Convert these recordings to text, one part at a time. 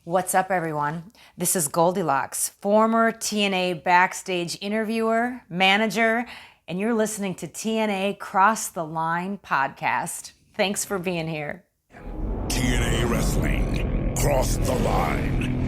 What's up, everyone? This is Goldilocks, former TNA backstage interviewer, manager, and you're listening to TNA Cross the Line podcast. Thanks for being here. TNA Wrestling, Cross the Line.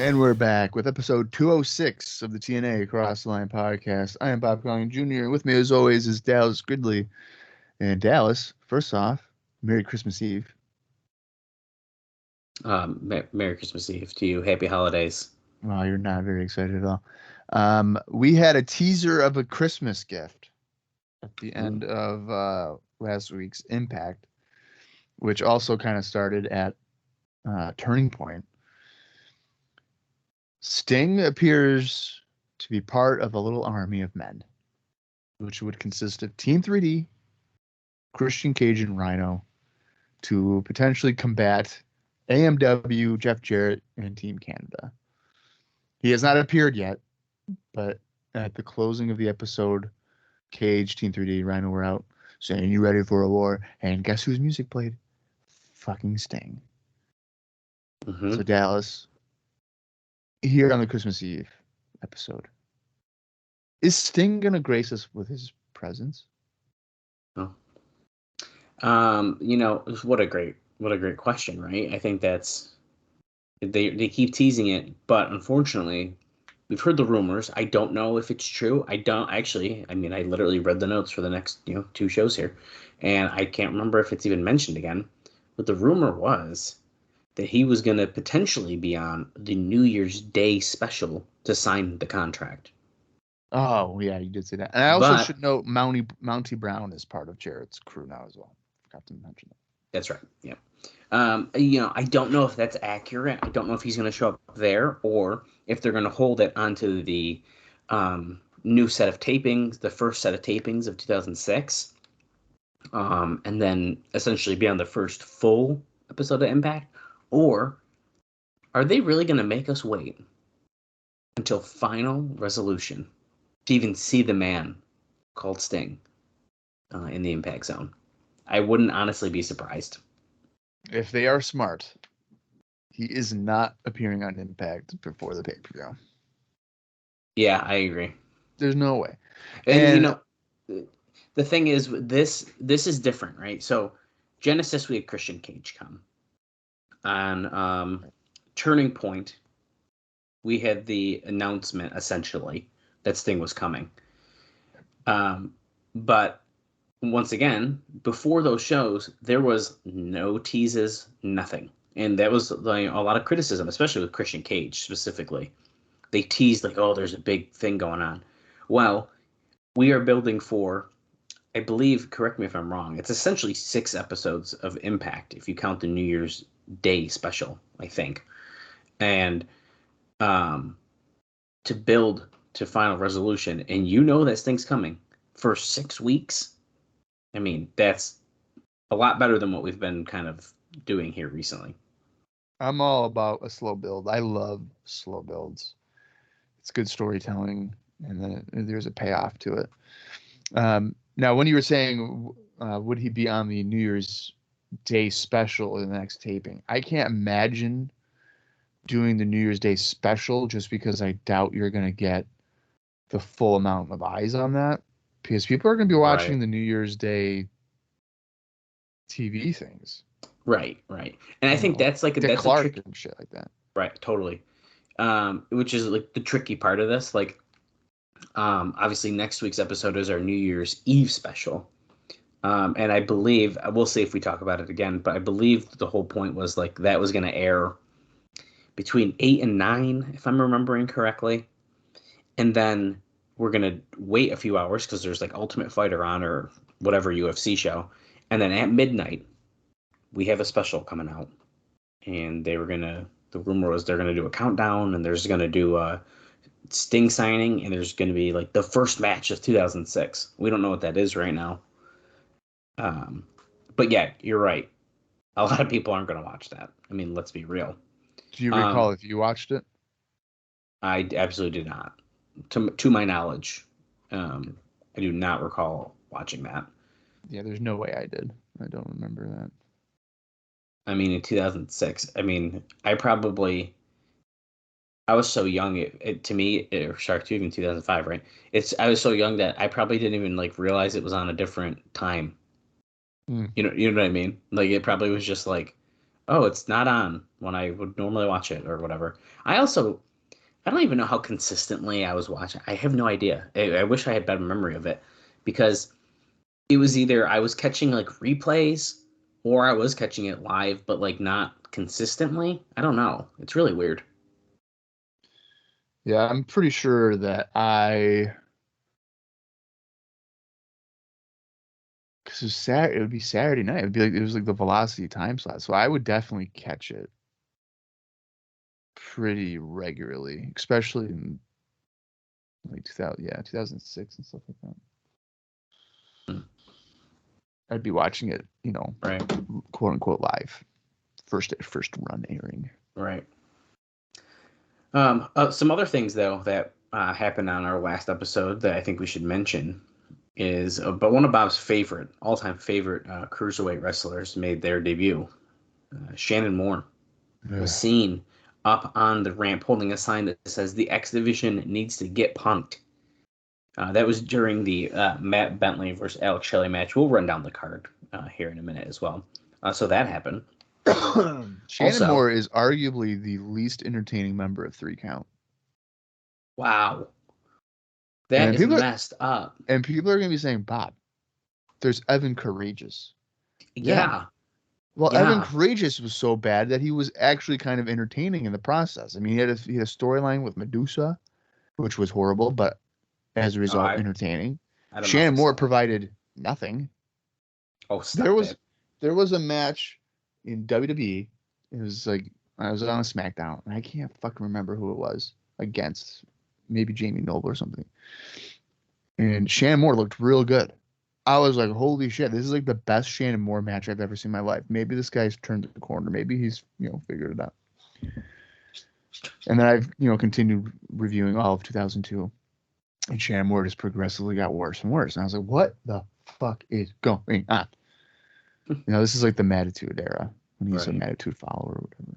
And we're back with episode 206 of the TNA Cross the Line podcast. I am Colling Jr. With me, as always, is Dallas Gridley. And Dallas, first off, Merry Christmas Eve. Merry Christmas Eve to you. Happy holidays. Wow, you're not very excited at all. We had a teaser of a Christmas gift at the end of last week's Impact, which also kind of started at Turning Point. Sting appears to be part of a little army of men, which would consist of Team 3D, Christian Cage, and Rhino, to potentially combat AMW, Jeff Jarrett, and Team Canada. He has not appeared yet, but at the closing of the episode, Cage, Team 3D, Rhino were out saying, "You ready for a war?" And guess whose music played? Fucking Sting. Mm-hmm. So Dallas, here on the Christmas Eve episode, is Sting gonna grace us with his presence? Oh. What a great question, right? I think that's they keep teasing it, but unfortunately, we've heard the rumors. I don't know if it's true. I literally read the notes for the next, 2 shows here, and I can't remember if it's even mentioned again. But the rumor was that he was going to potentially be on the New Year's Day special to sign the contract. Oh, yeah, you did say that. And I also should note Mountie Brown is part of Jarrett's crew now as well. Forgot to mention that. That's right, yeah. I don't know if that's accurate. I don't know if he's going to show up there or if they're going to hold it onto the new set of tapings, the first set of tapings of 2006, and then essentially be on the first full episode of Impact. Or are they really going to make us wait until Final Resolution to even see the man called Sting in the Impact Zone? I wouldn't honestly be surprised. If they are smart, he is not appearing on Impact before the pay-per-view. Yeah, I agree. There's no way. And the thing is, this is different, right? So Genesis, we had Christian Cage come. On Turning Point, we had the announcement, essentially, that Sting was coming. But once again, before those shows, there was no teases, nothing. And that was a lot of criticism, especially with Christian Cage specifically. They teased there's a big thing going on. Well, we are building for, I believe, correct me if I'm wrong, it's essentially 6 episodes of Impact, if you count the New Year's Day special, I think. And to build to Final Resolution, and that Sting's coming for 6 weeks, I mean, that's a lot better than what we've been kind of doing here recently. I'm all about a slow build. I love slow builds. It's good storytelling, and then there's a payoff to it. Now, when you were saying, would he be on the New Year's Day special in the next taping, I can't imagine doing the New Year's Day special just because I doubt you're going to get the full amount of eyes on that, because people are going to be watching the New Year's Day TV things. Right. And I think that's that's Clark a tricky and shit like that. Right, totally. Which is the tricky part of this. Obviously next week's episode is our New Year's Eve special. And I believe, we'll see if we talk about it again, but I believe the whole point was that was going to air between 8 and 9, if I'm remembering correctly. And then we're going to wait a few hours because there's Ultimate Fighter on or whatever UFC show. And then at midnight, we have a special coming out. And the rumor was they're going to do a countdown and there's going to do Sting signing, and there's going to be like the first match of 2006. We don't know what that is right now. But yeah, you're right. A lot of people aren't going to watch that. I mean, let's be real. Do you recall if you watched it? I absolutely did not. To my knowledge, I do not recall watching that. Yeah, there's no way I did. I don't remember that. I mean, in 2006, I mean, I was so young. To me, or Shark 2, even 2005, right? I was so young that I probably didn't even like realize it was on a different time. You know what I mean? Like it probably was just like, oh, it's not on when I would normally watch it or whatever. I don't even know how consistently I was watching. I have no idea. I wish I had better memory of it because it was either I was catching like replays or I was catching it live, but like not consistently. I don't know. It's really weird. Yeah, I'm pretty sure that because it would be Saturday night. It was like the Velocity time slot, so I would definitely catch it pretty regularly, especially in like 2006 and stuff like that. I'd be watching it, Right. quote unquote live, first run airing. Right. Some other things though that happened on our last episode that I think we should mention is, but one of Bob's all-time favorite cruiserweight wrestlers made their debut. Shannon Moore was seen up on the ramp holding a sign that says the X Division needs to get punked. That was during the Matt Bentley versus Alex Shelley match. We'll run down the card here in a minute as well. So that happened. Shannon Moore is arguably the least entertaining member of 3 Count. Wow. That is messed up. And people are going to be saying, Bob, there's Evan Courageous. Yeah. Well, yeah. Evan Courageous was so bad that he was actually kind of entertaining in the process. I mean, he had a storyline with Medusa, which was horrible, but as a result, entertaining. Shannon Moore provided nothing. Oh, there was a match in WWE. It was like I was on a SmackDown, and I can't fucking remember who it was against. Maybe Jamie Noble or something. And Shannon Moore looked real good. I was like, holy shit, this is like the best Shannon Moore match I've ever seen in my life. Maybe this guy's turned the corner. Maybe he's, figured it out. And then I've, continued reviewing all of 2002. And Shannon Moore just progressively got worse and worse. And I was like, what the fuck is going on? This is like the Mattitude era when he's a Mattitude follower or whatever.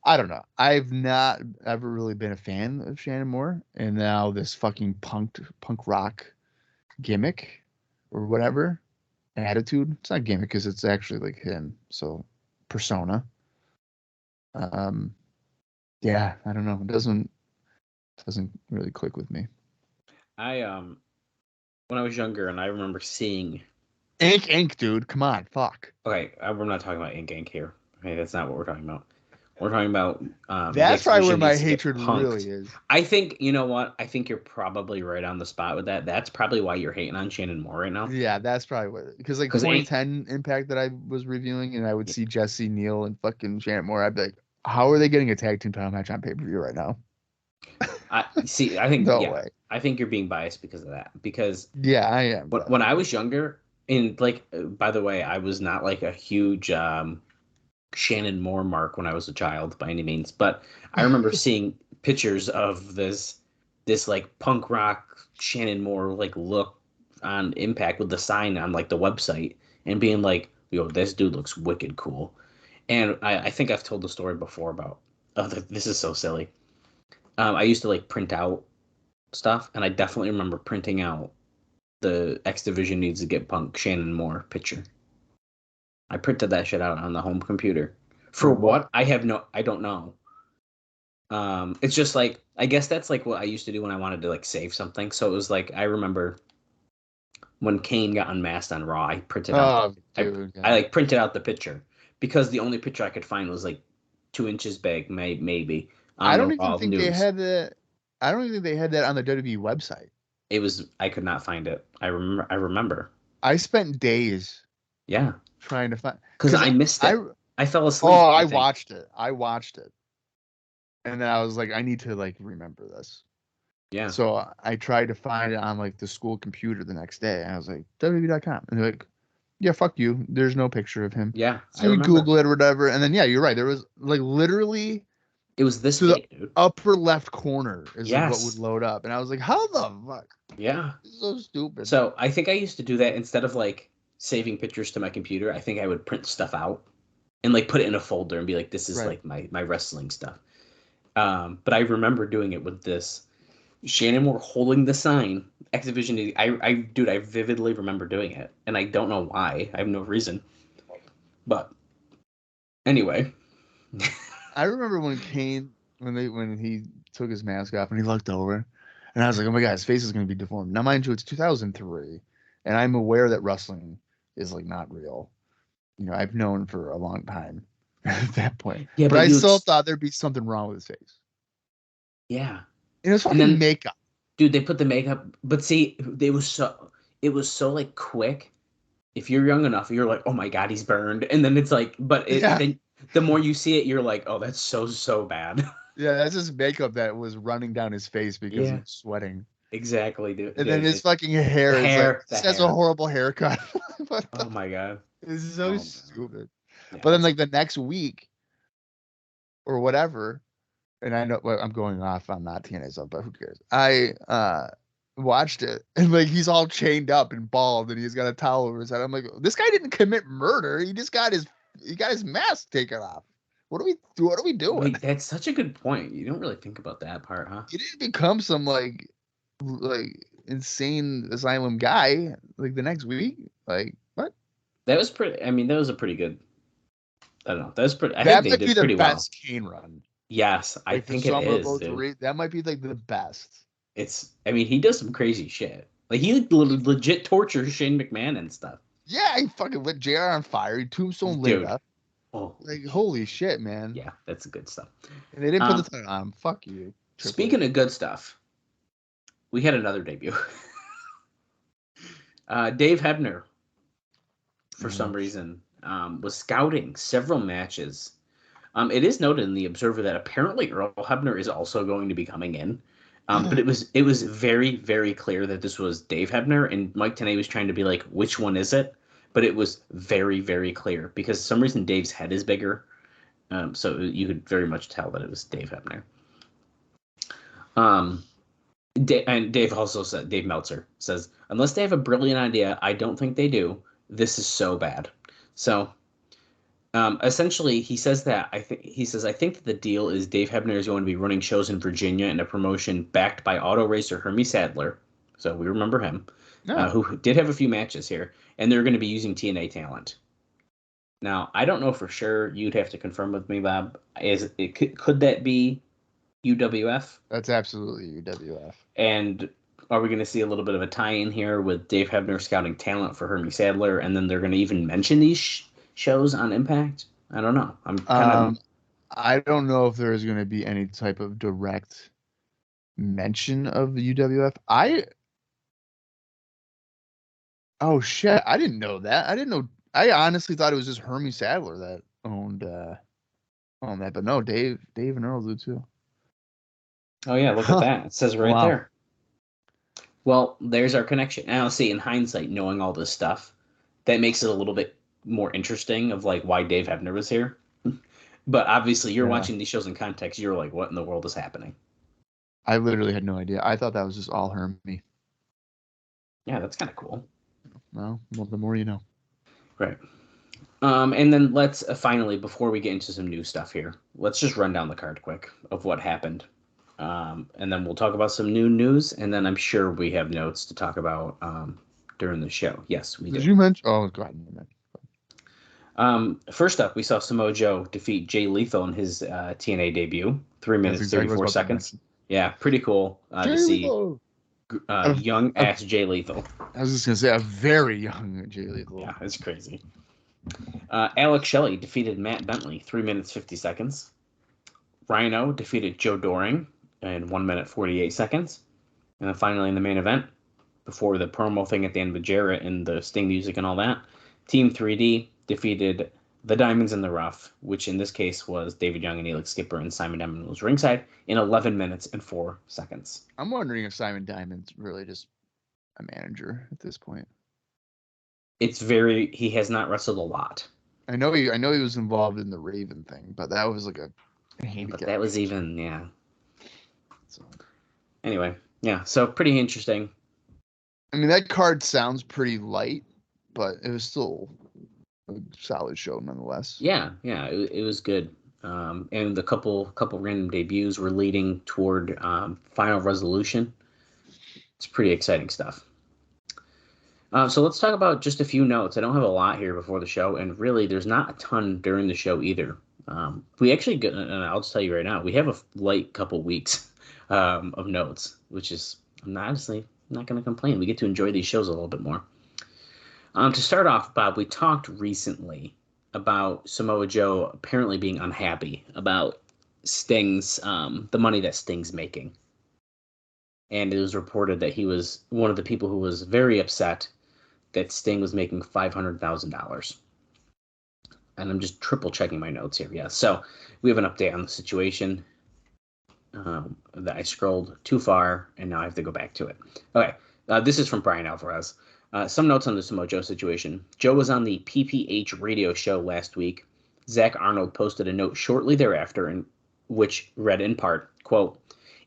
I don't know. I've not ever really been a fan of Shannon Moore, and now this fucking punk rock gimmick or whatever attitude. It's not gimmick because it's actually like him. So persona. Yeah, I don't know. It doesn't really click with me. When I was younger, and I remember seeing Ink, dude. Come on, fuck. Okay, we're not talking about Ink here. Okay, that's not what we're talking about. We're talking about that's probably where my hatred really is. I think, you know what? I think you're probably right on the spot with that. That's probably why you're hating on Shannon Moore right now. Yeah, that's probably what. Because 2010 Impact that I was reviewing, and I would see Jesse Neal and fucking Shannon Moore, I'd be like, how are they getting a tag team title match on pay-per-view right now? I think no way. I think you're being biased because of that. Because yeah, I am. When I was younger, and like, by the way, I was not like a huge Shannon Moore mark when I was a child by any means, but I remember seeing pictures of this like punk rock Shannon Moore like look on Impact with the sign on like the website and being like, yo, this dude looks wicked cool. And I think I've told the story before about, this is so silly. I used to like print out stuff, and I definitely remember printing out the X Division needs to get punk Shannon Moore picture. I printed that shit out on the home computer. For what? I don't know. It's just like, I guess that's like what I used to do when I wanted to like save something. So it was like, I remember when Kane got unmasked on Raw, I printed out. I like printed out the picture because the only picture I could find was like 2 inches big, maybe. I don't even think they had that. I don't even think they had that on the WWE website. It was. I could not find it. I remember. I spent days. Yeah. Trying to find, because I missed it. I fell asleep. Oh, I watched it. And then I was like, I need to like remember this. Yeah. So I tried to find it on like the school computer the next day. And I was like, WWE.com. And they're like, yeah, fuck you. There's no picture of him. Yeah. So we Google it or whatever. And then, yeah, you're right. There was like literally it was this to big, the dude. upper left corner is like what Yes. would load up. And I was like, how the fuck? Yeah. This is so stupid. So I think I used to do that instead of like saving pictures to my computer. I think I would print stuff out and like put it in a folder and be like, this is Right. like my wrestling stuff. But I remember doing it with this. Shannon Moore holding the sign, Activision. I vividly remember doing it, and I don't know why. I have no reason. But anyway, I remember when Kane, when he took his mask off and he looked over, and I was like, oh my god, his face is going to be deformed. Now, mind you, it's 2003, and I'm aware that wrestling is like not real. You know, I've known for a long time at that point. Yeah, but I still thought there'd be something wrong with his face. Yeah. And it was fucking makeup. Dude, they put the makeup, but see, it was so like quick. If you're young enough, you're like, oh my god, he's burned, and then it's like, but then the more you see it, you're like, oh, that's so bad. Yeah, that's just makeup that was running down his face because he was sweating. Exactly, dude. And then his fucking hair is like, that's a horrible haircut. Oh my god, it's so stupid. Yeah, but then like the next week or whatever. And I know I'm going off on that TNA stuff, but who cares? I watched it, and like he's all chained up and bald, and he's got a towel over his head. I'm like, this guy didn't commit murder. He just got his mask taken off. What are we doing? Wait, that's such a good point. You don't really think about that part, huh? He didn't become some like insane asylum guy like the next week. Like what? That was pretty. I mean, that was a pretty good. I don't know. That was pretty. I that think might they be did pretty the well. best Kane run. Yes, I Like think it is. Dude. That might be like the best. I mean, he does some crazy shit. Like he legit tortures Shane McMahon and stuff. Yeah, he fucking lit JR on fire. He tombstone lit up. Oh, like holy shit, man. Yeah, that's good stuff. And they didn't put the title on him. Fuck you. Speaking of good stuff, we had another debut. Dave Hebner, for some reason, was scouting several matches. It is noted in the Observer that apparently Earl Hebner is also going to be coming in. But it was very, very clear that this was Dave Hebner, and Mike Tenay was trying to be like, which one is it? But it was very, very clear because for some reason Dave's head is bigger. So you could very much tell that it was Dave Hebner. And Dave also said, Dave Meltzer says, unless they have a brilliant idea, I don't think they do. This is so bad. So essentially, he says that I think that the deal is Dave Hebner is going to be running shows in Virginia in a promotion backed by auto racer Hermie Sadler. So we remember him, who did have a few matches here, and they're going to be using TNA talent. Now, I don't know for sure. You'd have to confirm with me, Bob. Could that be UWF? That's absolutely UWF. And are we going to see a little bit of a tie-in here with Dave Hebner scouting talent for Hermie Sadler, and then they're going to even mention these shows on Impact? I don't know. I'm kind of. I don't know if there is going to be any type of direct mention of UWF. Oh shit! I didn't know that. I didn't know. I honestly thought it was just Hermie Sadler that owned that, but no, Dave and Earl do too. Oh yeah, look at that. It says right there. Well, there's our connection. Now, see, in hindsight, knowing all this stuff, that makes it a little bit more interesting of like why Dave Hebner was here. But obviously, you're watching these shows in context. You're like, what in the world is happening? I literally had no idea. I thought that was just all Hermie. Yeah, that's kind of cool. Well, the more you know. Right. And then let's finally, before we get into some new stuff here, let's just run down the card quick of what happened. And then we'll talk about some new news, and then I'm sure we have notes to talk about during the show. Yes, we did. You mention? Oh, go ahead. First up, we saw Samoa Joe defeat Jay Lethal in his TNA debut, 3 minutes, 34 seconds. Yeah, pretty cool to see young ass Jay Lethal. I was just going to say a very young Jay Lethal. Yeah, it's crazy. Alex Shelley defeated Matt Bentley, 3 minutes, 50 seconds. Rhino defeated Joe Doring in 1 minute, 48 seconds. And then finally in the main event, before the promo thing at the end with Jarrett and the Sting music and all that, Team 3D defeated the Diamonds in the Rough, which in this case was David Young and Elix Skipper, and Simon Diamond was ringside in 11 minutes and 4 seconds. I'm wondering if Simon Diamond's really just a manager at this point. He has not wrestled a lot. I know he was involved in the Raven thing, but that was like a handicap. But that was even, yeah. So. Anyway, yeah, so pretty interesting. I mean, that card sounds pretty light, but it was still a solid show nonetheless. Yeah, it was good. And the couple random debuts were leading toward final resolution. It's pretty exciting stuff. So let's talk about just a few notes. I don't have a lot here before the show, and really there's not a ton during the show either. We actually get, and I'll just tell you right now, we have a light couple weeks of notes, which is, I'm honestly not going to complain. We get to enjoy these shows a little bit more. To start off, Bob, we talked recently about Samoa Joe apparently being unhappy about Sting's, the money that Sting's making. And it was reported that he was one of the people who was very upset that Sting was making $500,000. And I'm just triple checking my notes here. Yeah, so we have an update on the situation that I scrolled too far, and now I have to go back to it. Okay, this is from Brian Alvarez. Some notes on the Samoa Joe situation. Joe was on the PPH radio show last week. Zach Arnold posted a note shortly thereafter, in which read in part, quote,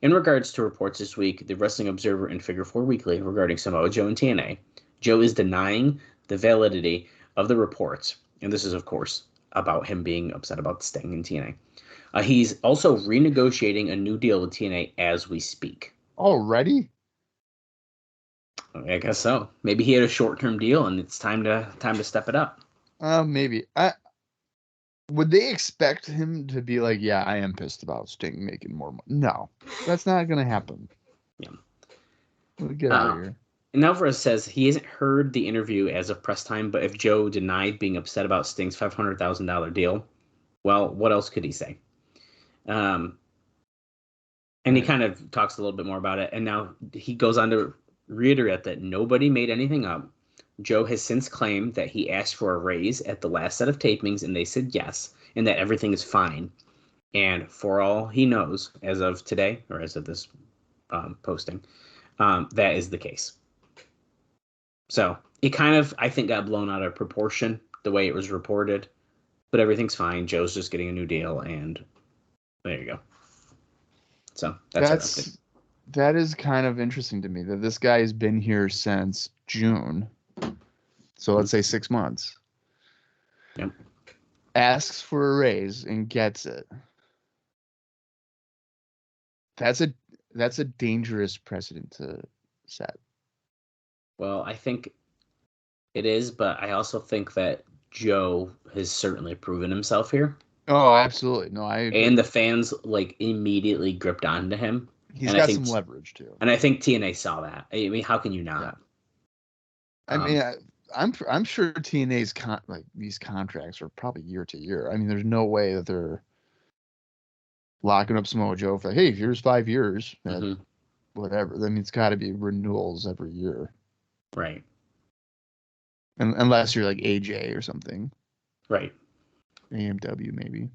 "In regards to reports this week, the Wrestling Observer and Figure 4 Weekly regarding Samoa Joe and TNA, Joe is denying the validity of the reports." And this is, of course, about him being upset about Sting and TNA. He's also renegotiating a new deal with TNA as we speak. Already? I guess so. Maybe he had a short-term deal, and it's time to step it up. Maybe. Would they expect him to be like, yeah, I am pissed about Sting making more money? No, that's not going to happen. Yeah. We'll get out of here. And Alvarez says he hasn't heard the interview as of press time, but if Joe denied being upset about Sting's $500,000 deal, well, what else could he say? And he kind of talks a little bit more about it. And now he goes on to reiterate that nobody made anything up. Joe has since claimed that he asked for a raise at the last set of tapings, and they said yes, and that everything is fine. And for all he knows, as of today, or as of this posting, that is the case. So it kind of, I think, got blown out of proportion the way it was reported, but everything's fine. Joe's just getting a new deal, and there you go. So that is kind of interesting to me that this guy has been here since June. So let's say 6 months. Yep. Asks for a raise and gets it. That's a dangerous precedent to set. Well, I think it is, but I also think that Joe has certainly proven himself here. Oh, absolutely. No, I agree. And the fans immediately gripped onto him. He's got some leverage too. And I think TNA saw that. I mean, how can you not? Yeah. I mean, I'm sure TNA's these contracts are probably year to year. I mean, there's no way that they're locking up Samoa Joe for hey, here's 5 years, whatever. Then it's got to be renewals every year, right? And unless you're like AJ or something, right? AMW maybe.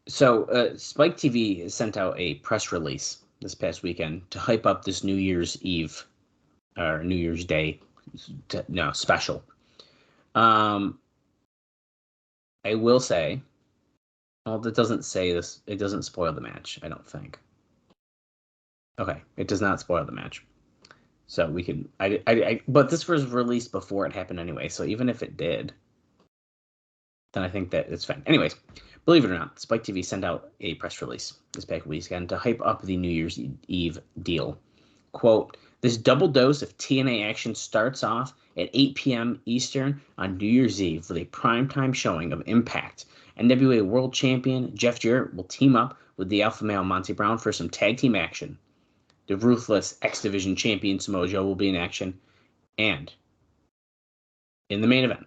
So Spike TV has sent out a press release this past weekend to hype up this New Year's Eve or New Year's Day special. I will say, well, that doesn't say this. It doesn't spoil the match, I don't think. Okay, it does not spoil the match. So we can, but this was released before it happened anyway. So even if it did, then I think that it's fine. Anyways, believe it or not, Spike TV sent out a press release this past weekend to hype up the New Year's Eve deal. Quote, "This double dose of TNA action starts off at 8 p.m. Eastern on New Year's Eve with a primetime showing of Impact. NWA World Champion Jeff Jarrett will team up with the Alpha Male Monty Brown for some tag team action. The Ruthless X Division Champion Samoa Joe will be in action. And in the main event,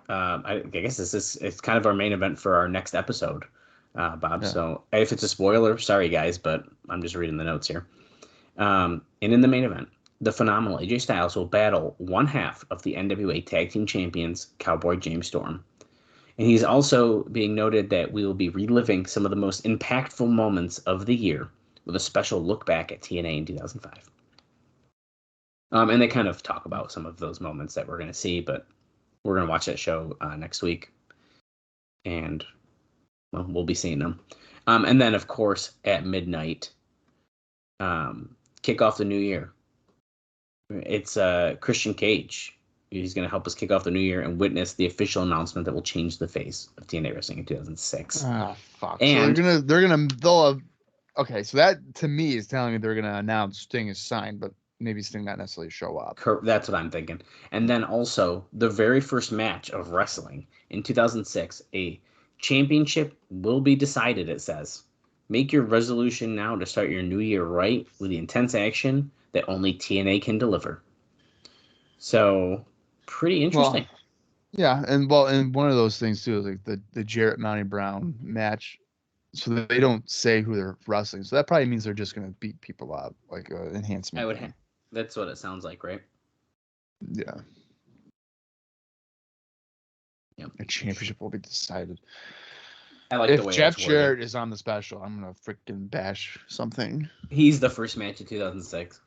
I guess it's kind of our main event for our next episode, Bob. Yeah. So if it's a spoiler, sorry guys, but I'm just reading the notes here. And in the main event, the phenomenal AJ Styles will battle one half of the NWA Tag Team Champions, Cowboy James Storm. And he's also being noted that we will be reliving some of the most impactful moments of the year with a special look back at TNA in 2005. And they kind of talk about some of those moments that we're going to see, but we're going to watch that show next week. And well, we'll be seeing them. And then, of course, at midnight, kick off the new year. It's Christian Cage. He's going to help us kick off the new year and witness the official announcement that will change the face of TNA Wrestling in 2006. Oh, fuck. And so they'll have, okay, so that to me is telling me they're going to announce Sting is signed, but maybe Sting not necessarily show up. That's what I'm thinking. And then also the very first match of wrestling in 2006, a championship will be decided, it says. Make your resolution now to start your new year right with the intense action that only TNA can deliver. So, pretty interesting. Well, yeah, and one of those things too is like the Jarrett Mounty Brown match, so that they don't say who they're wrestling. So that probably means they're just gonna beat people up, like enhancement. That's what it sounds like, right? Yeah. Yep. A championship will be decided. I like if the way Jeff that's worded. Jarrett is on the special, I'm gonna freaking bash something. He's the first match of 2006.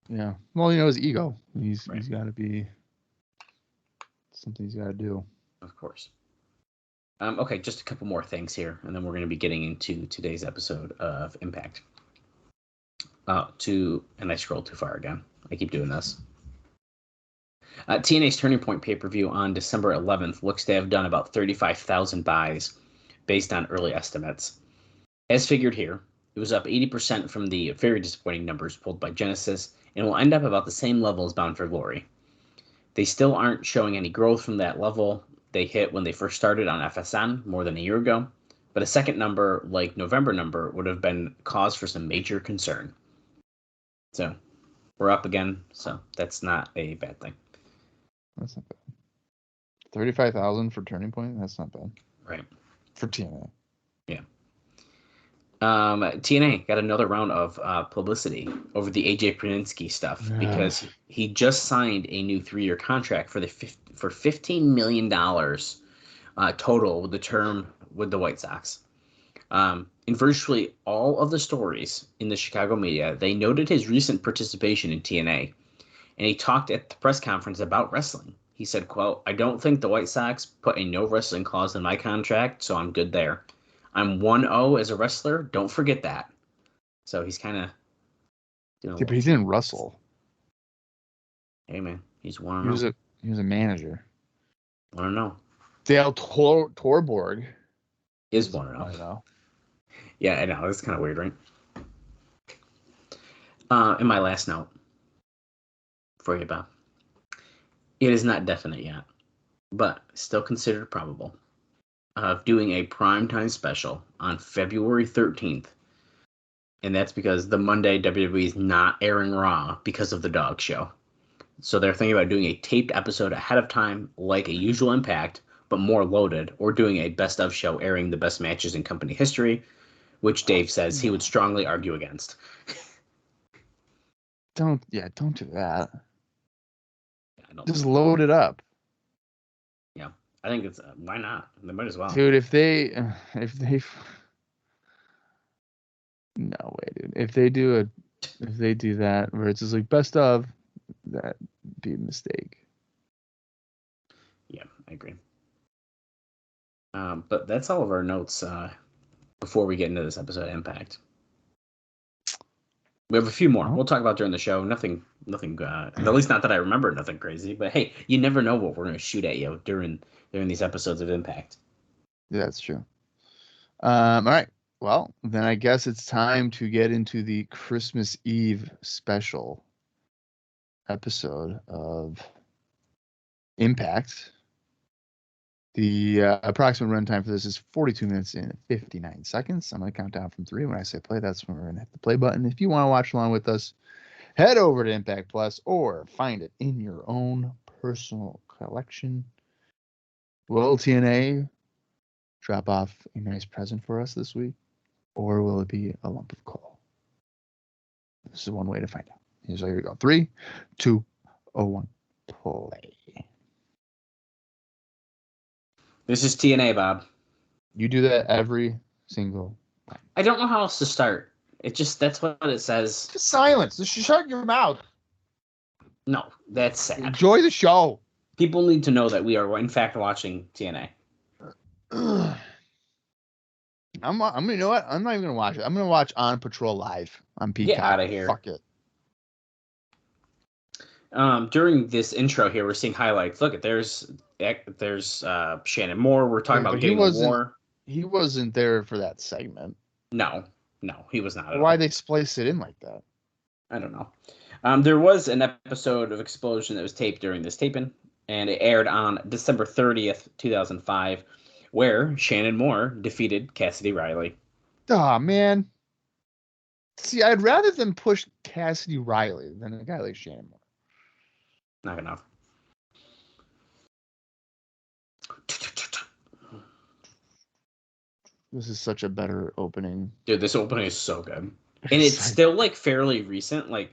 Yeah. Well, his ego. He's got to be something he's got to do. Of course. Okay, just a couple more things here, and then we're going to be getting into today's episode of Impact. And I scrolled too far again. I keep doing this. TNA's Turning Point pay-per-view on December 11th looks to have done about 35,000 buys based on early estimates. As figured here, it was up 80% from the very disappointing numbers pulled by Genesis, and will end up about the same level as Bound for Glory. They still aren't showing any growth from that level they hit when they first started on FSN more than a year ago, but a second number like November number would have been cause for some major concern. So, we're up again, so that's not a bad thing. That's not bad. 35,000 for Turning Point? That's not bad. Right. For TNA. Yeah. TNA got another round of publicity over the AJ Praninsky stuff because he just signed a new 3-year contract for $15 million total with the term with the White Sox. In virtually all of the stories in the Chicago media, they noted his recent participation in TNA, and he talked at the press conference about wrestling. He said, quote, "I don't think the White Sox put a no wrestling clause in my contract, so I'm good there. I'm 1-0 as a wrestler. Don't forget that." So he's kind of doing. Yeah, but he didn't wrestle. Hey man, he's 1-0. He was a manager. 1-0. Dale Torborg is 1-0. Yeah, I know. It's kind of weird, right? And my last note for you, Bob. It is not definite yet, but still considered probable, of doing a primetime special on February 13th. And that's because the Monday WWE is not airing Raw because of the dog show. So they're thinking about doing a taped episode ahead of time, like a usual Impact, but more loaded, or doing a best of show airing the best matches in company history, which Dave says he would strongly argue against. Don't do that. Just Think load it up. Yeah, I think it's why not? They might as well. Dude, if they no way, dude. If they do that where it's just like best of, that'd be a mistake. Yeah, I agree. But that's all of our notes before we get into this episode of Impact. We have a few more. We'll talk about during the show. Nothing. At least not that I remember. Nothing crazy. But hey, you never know what we're going to shoot at you during these episodes of Impact. Yeah, that's true. All right. Well, then I guess it's time to get into the Christmas Eve special episode of Impact. The approximate runtime for this is 42 minutes and 59 seconds. I'm going to count down from 3. When I say play, that's when we're going to hit the play button. If you want to watch along with us, head over to Impact Plus or find it in your own personal collection. Will TNA drop off a nice present for us this week, or will it be a lump of coal? This is one way to find out. So here we go. 3, 2, 1, play. This is TNA, Bob. You do that every single time. I don't know how else to start. That's what it says. Just silence. Just shut your mouth. No, that's sad. Enjoy the show. People need to know that we are, in fact, watching TNA. I'm you know what? I'm not even gonna watch it. I'm gonna watch On Patrol live on Peacock. Get out of here. Fuck it. During this intro here, we're seeing highlights. Look, there's Shannon Moore. We're talking about getting a war. He wasn't there for that segment. No, he was not. Why'd they splice it in like that? I don't know. There was an episode of Explosion that was taped during this taping, and it aired on December 30th, 2005, where Shannon Moore defeated Cassidy Riley. Oh, man. See, I'd rather them push Cassidy Riley than a guy like Shannon Moore. Not enough. This is such a better opening. Dude, this opening is so good. And it's still, like, fairly recent. Like,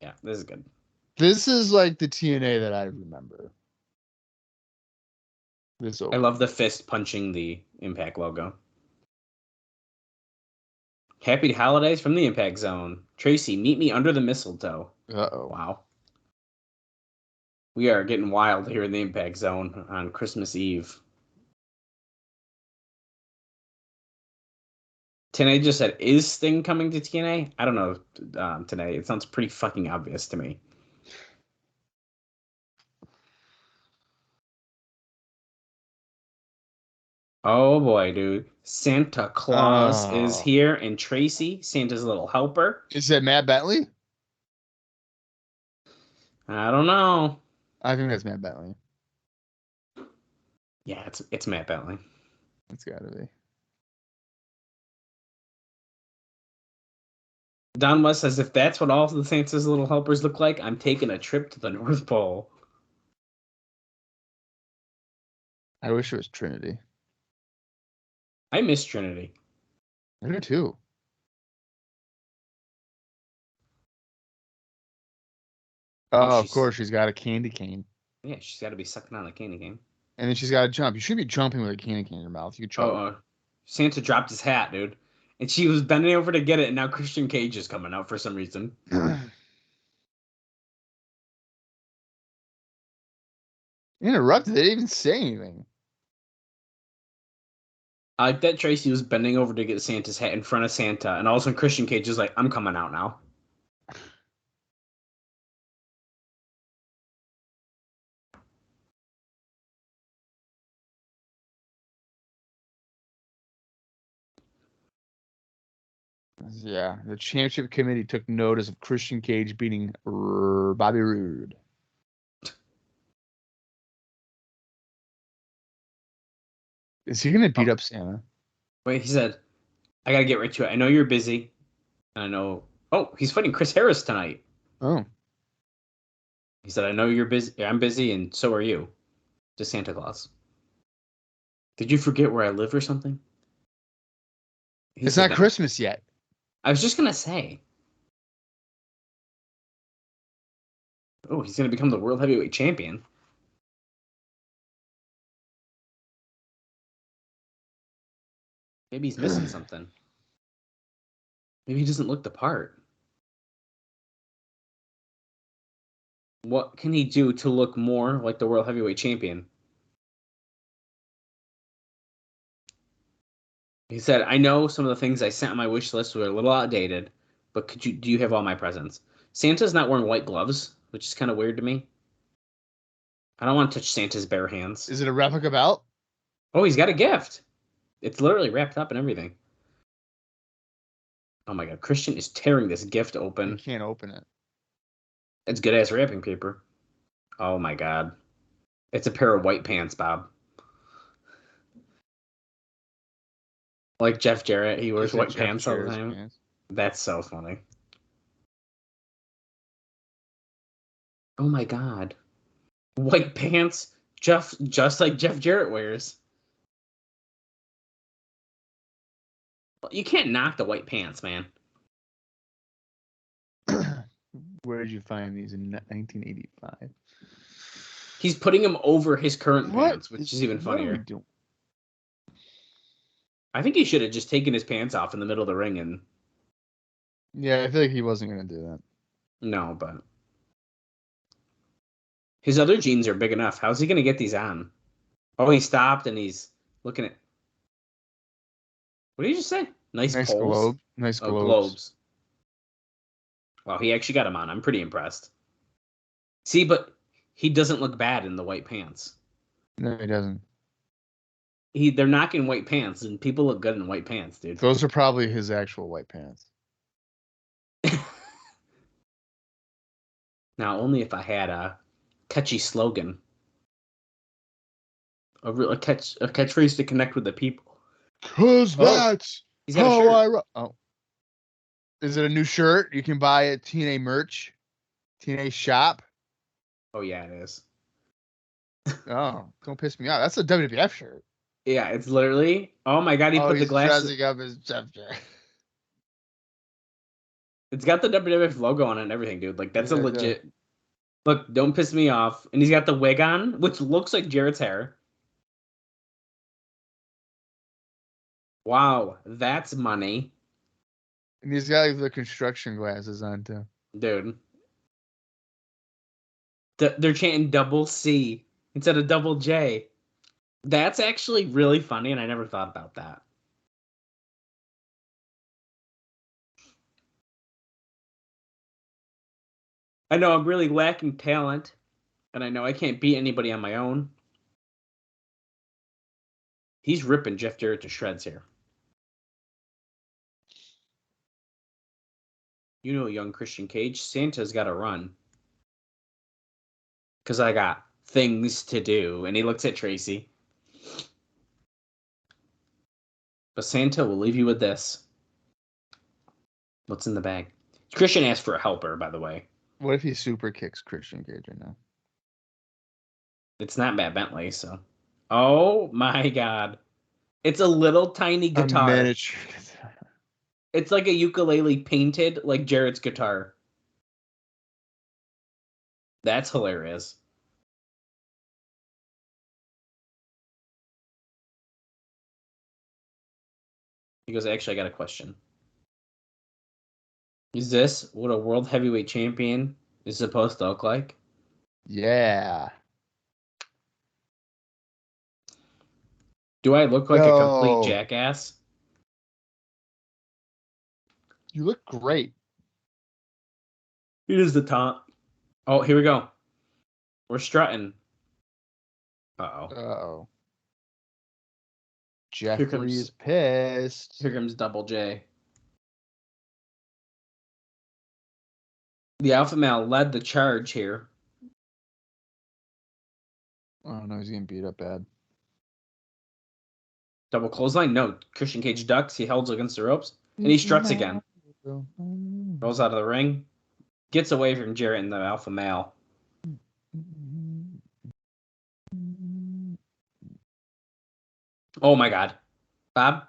yeah, this is good. This is like the TNA that I remember. This opening. I love the fist punching the Impact logo. Happy holidays from the Impact Zone. Tracy, meet me under the mistletoe. Uh-oh. Wow. We are getting wild here in the Impact Zone on Christmas Eve. TNA just said, is Sting coming to TNA? I don't know, today. It sounds pretty fucking obvious to me. Oh boy, dude. Santa Claus is here, and Tracy, Santa's little helper. Is that Matt Bentley? I don't know. I think that's Matt Bentley. Yeah, it's Matt Bentley. It's gotta be. Don West says, if that's what all the Santa's little helpers look like, I'm taking a trip to the North Pole. I wish it was Trinity. I miss Trinity. I do too. Oh, of course, she's got a candy cane. Yeah, she's got to be sucking on a candy cane. And then she's got to jump. You shouldn't be jumping with a candy cane in your mouth. You choke. Santa dropped his hat, dude. And she was bending over to get it, and now Christian Cage is coming out for some reason. Interrupted. They didn't even say anything. I like that Tracy was bending over to get Santa's hat in front of Santa, and all of a sudden Christian Cage is like, I'm coming out now. Yeah, the championship committee took notice of Christian Cage beating Bobby Roode. Is he going to beat up Santa? Wait, he said, I got to get right to it. I know you're busy. And I know... Oh, he's fighting Chris Harris tonight. Oh. He said, I know you're busy. I'm busy, and so are you. To Santa Claus. Did you forget where I live or something? It's not Christmas yet. I was just going to say. Oh, he's going to become the World Heavyweight Champion. Maybe he's missing something. Maybe he doesn't look the part. What can he do to look more like the World Heavyweight Champion? He said, I know some of the things I sent on my wish list were a little outdated, but do you have all my presents? Santa's not wearing white gloves, which is kind of weird to me. I don't want to touch Santa's bare hands. Is it a replica belt? Oh, he's got a gift. It's literally wrapped up and everything. Oh my god, Christian is tearing this gift open. You can't open it. It's good-ass wrapping paper. Oh my god. It's a pair of white pants, Bob. Like Jeff Jarrett, he wears white pants all the time. Pants. That's so funny. Oh my god. White pants, just like Jeff Jarrett wears. You can't knock the white pants, man. Where did you find these in 1985? He's putting him over his current What pants, which is even What are we funnier. doing? I think he should have just taken his pants off in the middle of the ring and Yeah, I feel like he wasn't gonna do that. no, but his other jeans are big enough. How's he gonna get these on? Oh, he stopped and he's looking at. What did you just say? Nice poles? Nice Oh, globes. globes. Wow, he actually got them on. I'm pretty impressed. See, but he doesn't look bad in the white pants. No, he doesn't. They're knocking white pants, and people look good in white pants, dude. Those are probably his actual white pants. Now, only if I had a catchy slogan, a catchphrase to connect with the people. Cause that's He's got a how shirt. Oh, is it a new shirt you can buy at TNA merch? TNA shop? Oh yeah, it is. Oh, don't piss me off. That's a WWF shirt. Yeah, it's literally. Oh my god, he put the he's glasses. dressing up as Jeff Jarrett. It's got the WWF logo on it and everything, dude. Like that's a Yeah, legit. Look, don't piss me off. And he's got the wig on, which looks like Jarrett's hair. Wow, that's money, And he's got like the construction glasses on too. dude. They're chanting double C instead of double J. That's actually really funny, and I never thought about that. I know I'm really lacking talent, and I know I can't beat anybody on my own. He's ripping Jeff Jarrett to shreds here. You know, young Christian Cage, Santa's got to run. Because I got things to do. And he looks at Tracy. But Santa will leave you with this. What's in the bag? Christian asked for a helper, by the way. What if he super kicks Christian Cage right now? It's not Matt Bentley, so. Oh my god. It's a little tiny guitar. A miniature guitar. It's like a ukulele painted like Jarrett's guitar. That's hilarious. He goes, actually, I got a question. Is this what a world heavyweight champion is supposed to look like? Yeah. Do I look like a complete jackass? You look great. It is the top. Oh, here we go. We're strutting. Uh-oh. Uh-oh. Jeffrey is pissed. Here comes Double J. The Alpha Male led the charge here. Oh no, he's getting beat up bad. Double clothesline? No. Christian Cage ducks. He holds against the ropes. And he struts again. Rolls out of the ring. Gets away from Jarrett and the Alpha Male. Oh my god. Bob,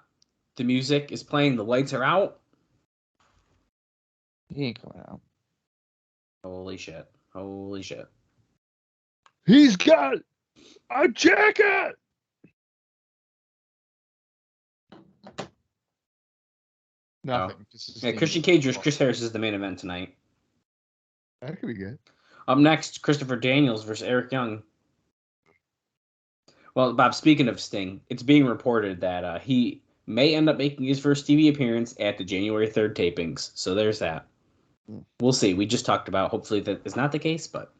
the music is playing. The lights are out. He ain't coming out. Holy shit. Holy shit. He's got a jacket! Nothing. Yeah, Christian Cage versus Chris Harris is the main event tonight. That could be good. Up next, Christopher Daniels versus Eric Young. Well, Bob, speaking of Sting, it's being reported that he may end up making his first TV appearance at the January 3rd tapings. So there's that. We'll see. We just talked about, hopefully that is not the case, but...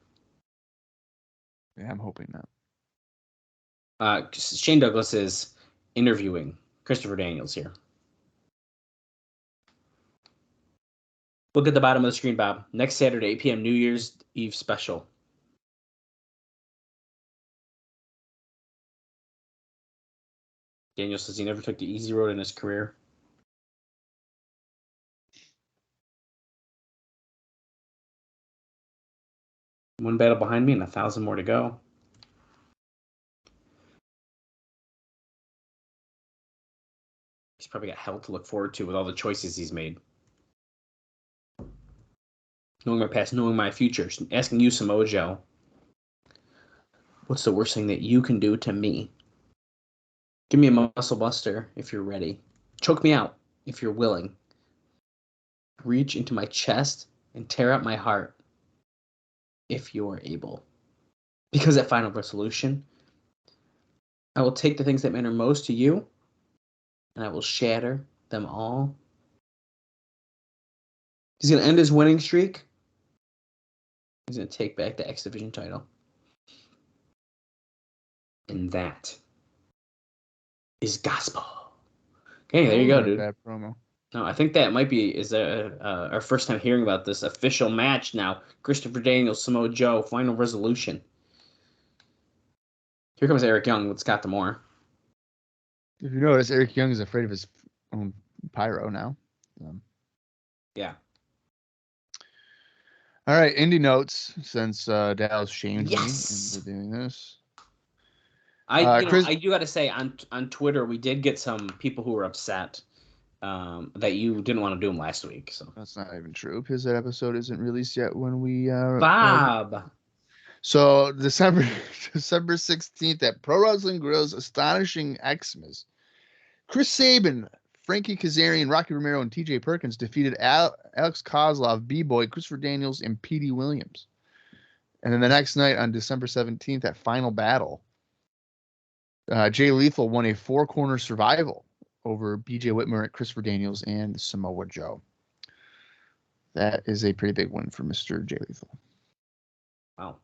Yeah, I'm hoping not. Shane Douglas is interviewing Christopher Daniels here. Look at the bottom of the screen, Bob. Next Saturday, 8 p.m. New Year's Eve special. Daniel says he never took the easy road in his career. One battle behind me and 1,000 more to go. He's probably got hell to look forward to with all the choices he's made. knowing my past, knowing my future, asking you, Samoa Joe, what's the worst thing that you can do to me? Give me a muscle buster if you're ready. Choke me out if you're willing. Reach into my chest and tear out my heart if you're able. Because at Final Resolution, I will take the things that matter most to you and I will shatter them all. He's going to end his winning streak. He's going to take back the X Division title. And that is gospel. Okay, there you go, dude. Bad promo. No, I think that might be our first time hearing about this official match now. Christopher Daniels, Samoa Joe, Final Resolution. Here comes Eric Young with Scott D'Amore. If you notice, Eric Young is afraid of his own pyro now. Yeah. All right, indie notes, since Dallas shamed me Yes. into doing this. I do got to say, on Twitter, we did get some people who were upset that you didn't want to do them last week. So that's not even true because that episode isn't released yet when we Bob. So December 16th at Pro Wrestling Grill's astonishing Xmas, Chris Sabin, Frankie Kazarian, Rocky Romero, and TJ Perkins defeated Alex Kozlov, B-Boy, Christopher Daniels, and Petey Williams. And then the next night on December 17th at Final Battle, Jay Lethal won a 4-corner survival over BJ Whitmer, Christopher Daniels, and Samoa Joe. That is a pretty big win for Mr. Jay Lethal. Wow.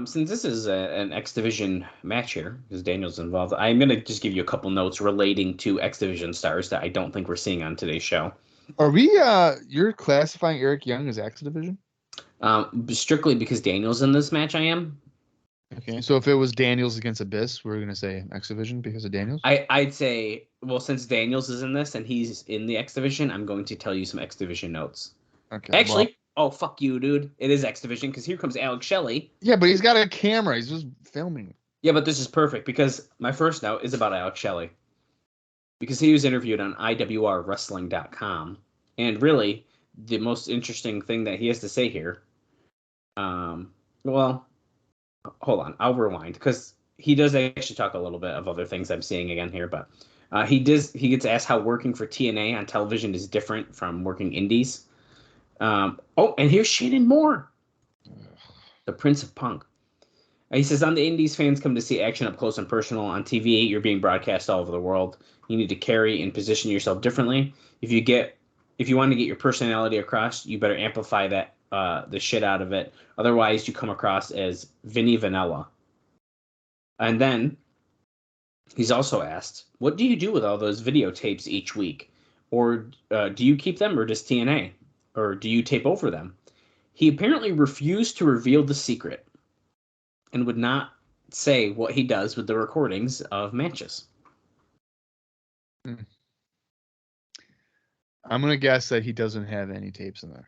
Since this is an X Division match here, because Daniel's involved, I'm going to just give you a couple notes relating to X Division stars that I don't think we're seeing on today's show. Are we, you're classifying Eric Young as X Division? Strictly because Daniel's in this match, I am. Okay, so if it was Daniels against Abyss, we're going to say X Division because of Daniels? I'd say, well, since Daniels is in this and he's in the X Division, I'm going to tell you some X Division notes. Okay. Actually, oh, fuck you, dude. It is X Division because here comes Alex Shelley. Yeah, but he's got a camera. He's just filming. Yeah, but this is perfect because my first note is about Alex Shelley. Because he was interviewed on IWRWrestling.com. And really, the most interesting thing that he has to say here, well, hold on, I'll rewind because he does actually talk a little bit of other things I'm seeing again here, but he gets asked how working for TNA on television is different from working indies. And here's Shannon Moore, the Prince of Punk. He says, on the indies, fans come to see action up close and personal. On TV, you're being broadcast all over the world. You need to carry and position yourself differently. If you want to get your personality across, you better amplify that the shit out of it. Otherwise, you come across as Vinny Vanilla. And then he's also asked, what do you do with all those videotapes each week? Or do you keep them, or does TNA? Or do you tape over them? He apparently refused to reveal the secret and would not say what he does with the recordings of matches. I'm going to guess that he doesn't have any tapes in there.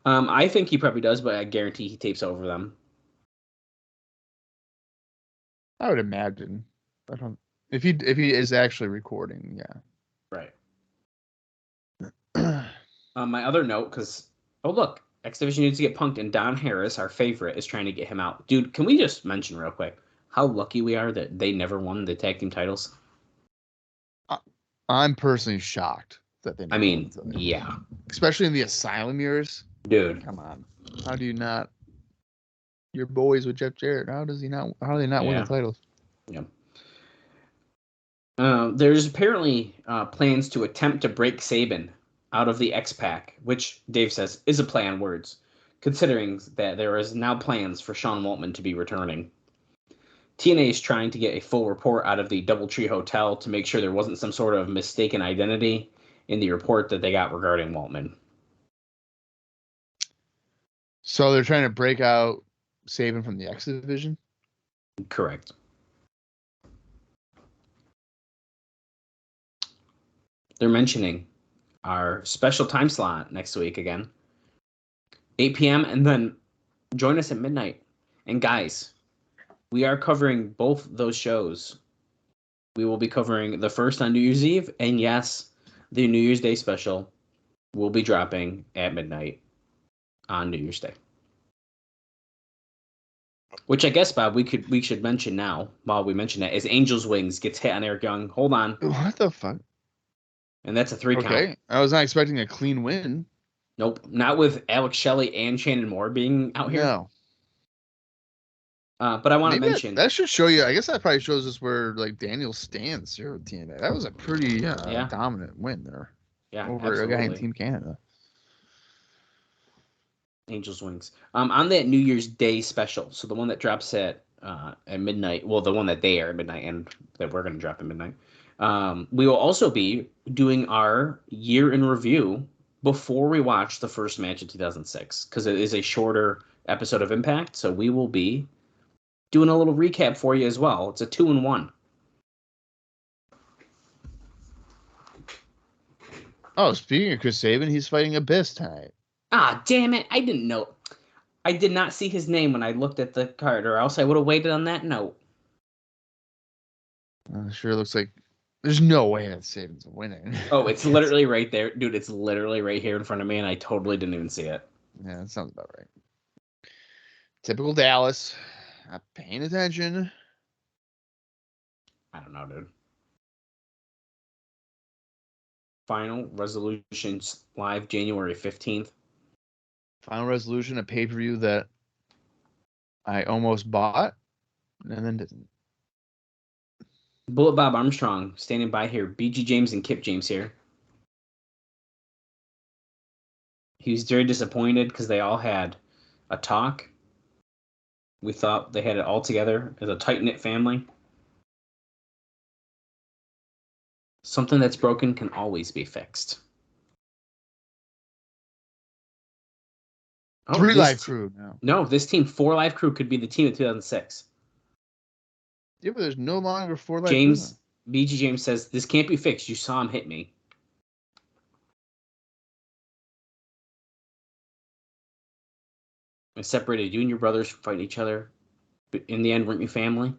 I think he probably does, but I guarantee he tapes over them. I would imagine. I don't. If he is actually recording, yeah. Right. My other note, because look, X Division needs to get punked, and Don Harris, our favorite, is trying to get him out. Dude, can we just mention real quick how lucky we are that they never won the tag team titles? I'm personally shocked that they. Yeah. Especially in the Asylum years. Dude, come on. How do you not? Your boys with Jeff Jarrett. How do they not win the titles? Yeah. There's apparently plans to attempt to break Sabin out of the X-Pac, which Dave says is a play on words, considering that there is now plans for Sean Waltman to be returning. TNA is trying to get a full report out of the Doubletree Hotel to make sure there wasn't some sort of mistaken identity in the report that they got regarding Waltman. So they're trying to break out Sabin from the X Division? Correct. They're mentioning our special time slot next week again. 8 p.m. and then join us at midnight. And guys, we are covering both those shows. We will be covering the first on New Year's Eve, and yes, the New Year's Day special will be dropping at midnight on New Year's Day. Which I guess, Bob, we should mention now, while we mention that, is Angel's Wings gets hit on Eric Young. Hold on. What the fuck? And that's a 3 count. Okay. I was not expecting a clean win. Nope. Not with Alex Shelley and Shannon Moore being out here. No. But I want to mention that should show you. I guess that probably shows us where like Daniel stands here with TNA. That was a pretty dominant win there. Yeah, over absolutely. a guy in Team Canada. Angel's Wings. On that New Year's Day special, so the one that drops at midnight. Well, the one that they air at midnight and that we're going to drop at midnight. We will also be doing our year in review before we watch the first match of 2006 because it is a shorter episode of Impact. So we will be doing a little recap for you as well. It's a 2-in-1. Oh, speaking of Chris Sabin, he's fighting Abyss tonight. Ah, damn it. I didn't know. I did not see his name when I looked at the card, or else I would have waited on that note. Sure looks like there's no way that Sabin's winning. Oh, it's literally right there. Dude, it's literally right here in front of me, and I totally didn't even see it. Yeah, that sounds about right. Typical Dallas. Not paying attention. I don't know, dude. Final Resolutions live January 15th. Final Resolution, a pay-per-view that I almost bought and then didn't. Bullet Bob Armstrong standing by here. BG James and Kip James here. He was very disappointed because they all had a talk. We thought they had it all together as a tight-knit family. Something that's broken can always be fixed. Oh, 3 live crew now. No, this team, 4 live crew, could be the team of 2006. Yeah, but there's no longer 4 live James, crew. BG James says, this can't be fixed. You saw him hit me. I separated you and your brothers from fighting each other. But in the end, weren't you family?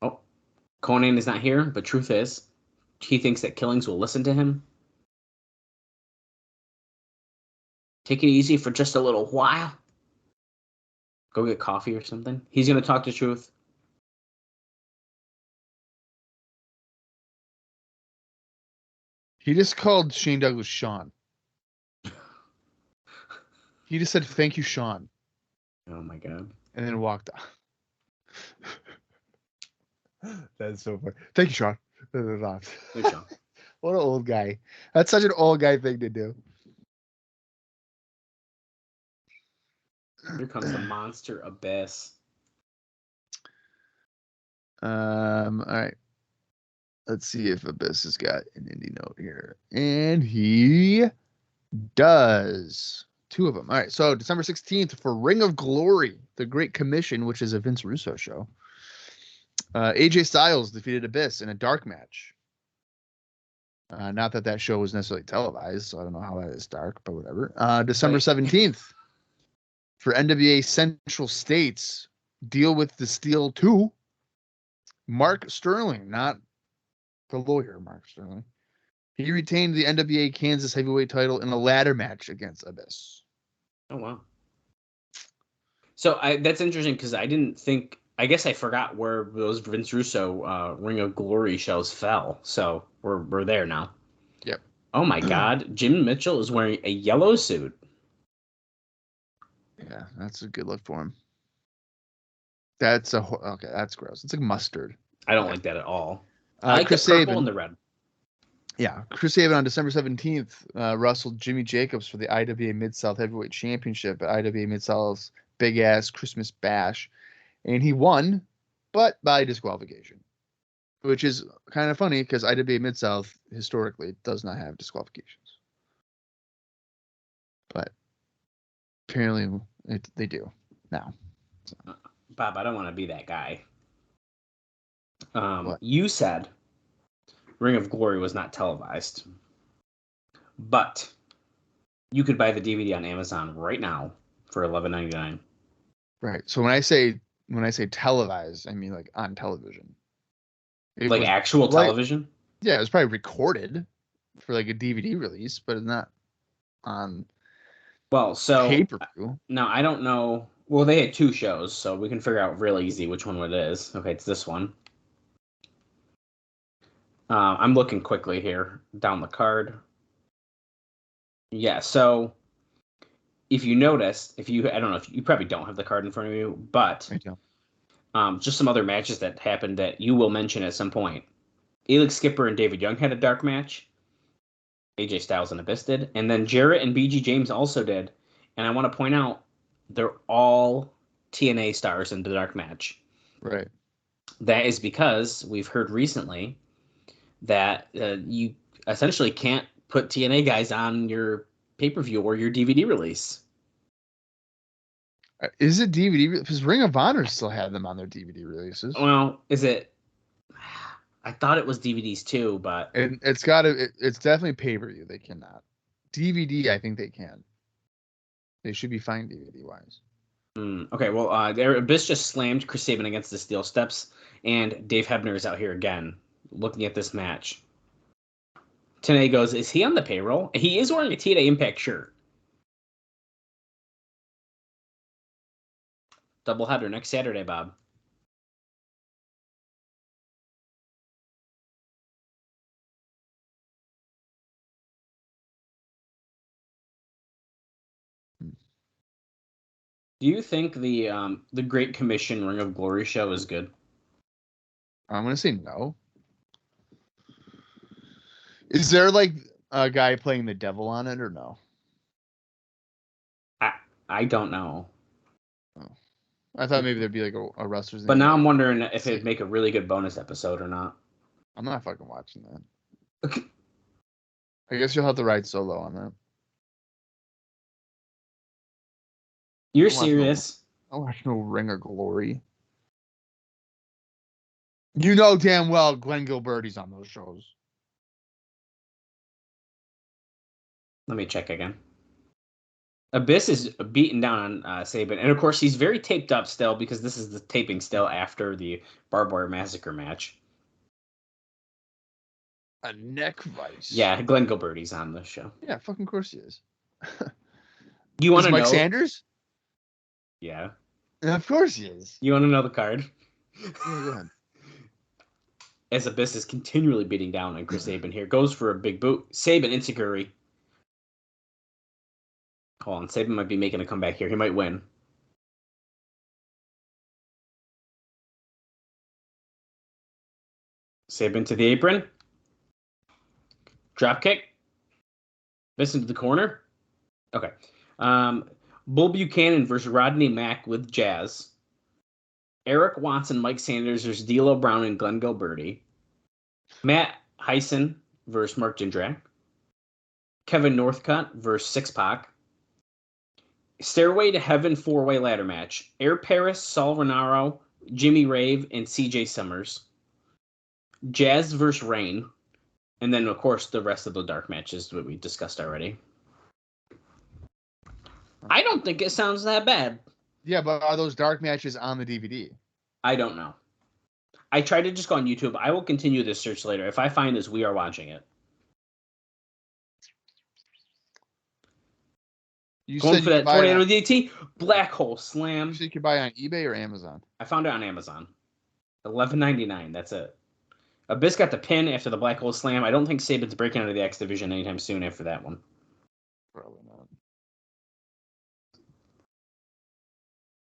Oh, Conan is not here, but truth is, he thinks that Killings will listen to him. Take it easy for just a little while. Go get coffee or something. He's going to talk the truth. He just called Shane Douglas Sean. He just said, "Thank you, Sean." Oh, my God. And then walked off. That's so funny. Thank you, Sean. Good Sean. What an old guy. That's such an old guy thing to do. Here comes the monster Abyss. All right. Let's see if Abyss has got an indie note here. And he does. 2 of them. All right. So December 16th for Ring of Glory, the Great Commission, which is a Vince Russo show. AJ Styles defeated Abyss in a dark match. Not that show was necessarily televised, so I don't know how that is dark, but whatever. December 17th for NWA Central States, Deal with the Steel 2. Mark Sterling, not the lawyer Mark Sterling. He retained the NWA Kansas Heavyweight title in a ladder match against Abyss. Oh, wow. So that's interesting because I didn't think... I guess I forgot where those Vince Russo Ring of Glory shows fell. So we're there now. Yep. Oh, my God. Jim Mitchell is wearing a yellow suit. Yeah, that's a good look for him. That's gross. It's like mustard. I don't like that at all. I like Chris the purple Sabin, and the red. Yeah, Chris Sabin on December 17th wrestled Jimmy Jacobs for the IWA Mid-South Heavyweight Championship at IWA Mid-South's Big Ass Christmas Bash. And he won, but by disqualification. Which is kind of funny because IWA Mid-South historically does not have disqualifications. But apparently they do now. So. Bob, I don't want to be that guy. What? You said Ring of Glory was not televised, but you could buy the DVD on Amazon right now for $11.99. Right. So when I say televised, I mean like on television. Like actual television? Yeah, it was probably recorded. for like a DVD release, but it's not on Well, so pay-per-view. now I don't know. Well, they had 2 shows, so we can figure out real easy which one it is. Okay, it's this one. I'm looking quickly here down the card. Yeah, so if you notice, I don't know if you probably don't have the card in front of you, but I don't. just some other matches that happened that you will mention at some point. Elix Skipper and David Young had a dark match. AJ Styles and Abyss did, and then Jarrett and BG James also did. And I want to point out they're all TNA stars in the dark match. Right. That is because we've heard recently that you essentially can't put TNA guys on your pay-per-view or your DVD release. Is it DVD? Because Ring of Honor still had them on their DVD releases. Well, is it? I thought it was DVDs too, but And it's got to. It's definitely pay-per-view. They cannot. DVD, I think they can. They should be fine DVD wise. Okay, well, Abyss just slammed Chris Sabin against the steel steps, and Dave Hebner is out here again, looking at this match. TNA goes, is he on the payroll? He is wearing a TNA Impact shirt. Doubleheader next Saturday, Bob. Do you think the Great Commission Ring of Glory show is good? I'm gonna say no. Is there like a guy playing the devil on it or no? I don't know. Oh. I thought maybe there'd be like a wrestler's name. But now I'm wondering if it'd make a really good bonus episode or not. I'm not fucking watching that. Okay. I guess you'll have to ride solo on that. You're serious? I watch no Ring of Glory. You know damn well Glenn Gilbert's on those shows. Let me check again. Abyss is beaten down on Sabin. And, of course, he's very taped up still because this is the taping still after the Barbed Wire Massacre match. A neck vice. Yeah, Glenn Gilbert's on this show. Yeah, fucking course he is. You want to know? Mike Sanders? Yeah. Of course he is. You want to know the card? Yeah, go ahead. As Abyss is continually beating down on Chris Sabin here. Goes for a big boot. Sabin, Insiguri. Hold on, Sabin might be making a comeback here. He might win. Sabin to the apron. Drop kick. This into the corner. Okay. Bull Buchanan versus Rodney Mack with Jazz. Eric Watson, Mike Sanders versus D'Lo Brown and Glenn Gilberti. Matt Heisen versus Mark Jindrak. Kevin Northcutt versus Six Pac. Stairway to Heaven 4-way ladder match. Air Paris, Saul Renaro, Jimmy Rave, and CJ Summers. Jazz versus Rain. And then, of course, the rest of the dark matches that we discussed already. I don't think it sounds that bad. Yeah, but are those dark matches on the DVD? I don't know. I tried to just go on YouTube. I will continue this search later. If I find this, we are watching it. Going for that Tornado DT. Black Hole Slam. You think you buy on eBay or Amazon? I found it on Amazon. $11.99. That's it. Abyss got the pin after the Black Hole Slam. I don't think Sabin's breaking out of the X Division anytime soon after that one. Probably not.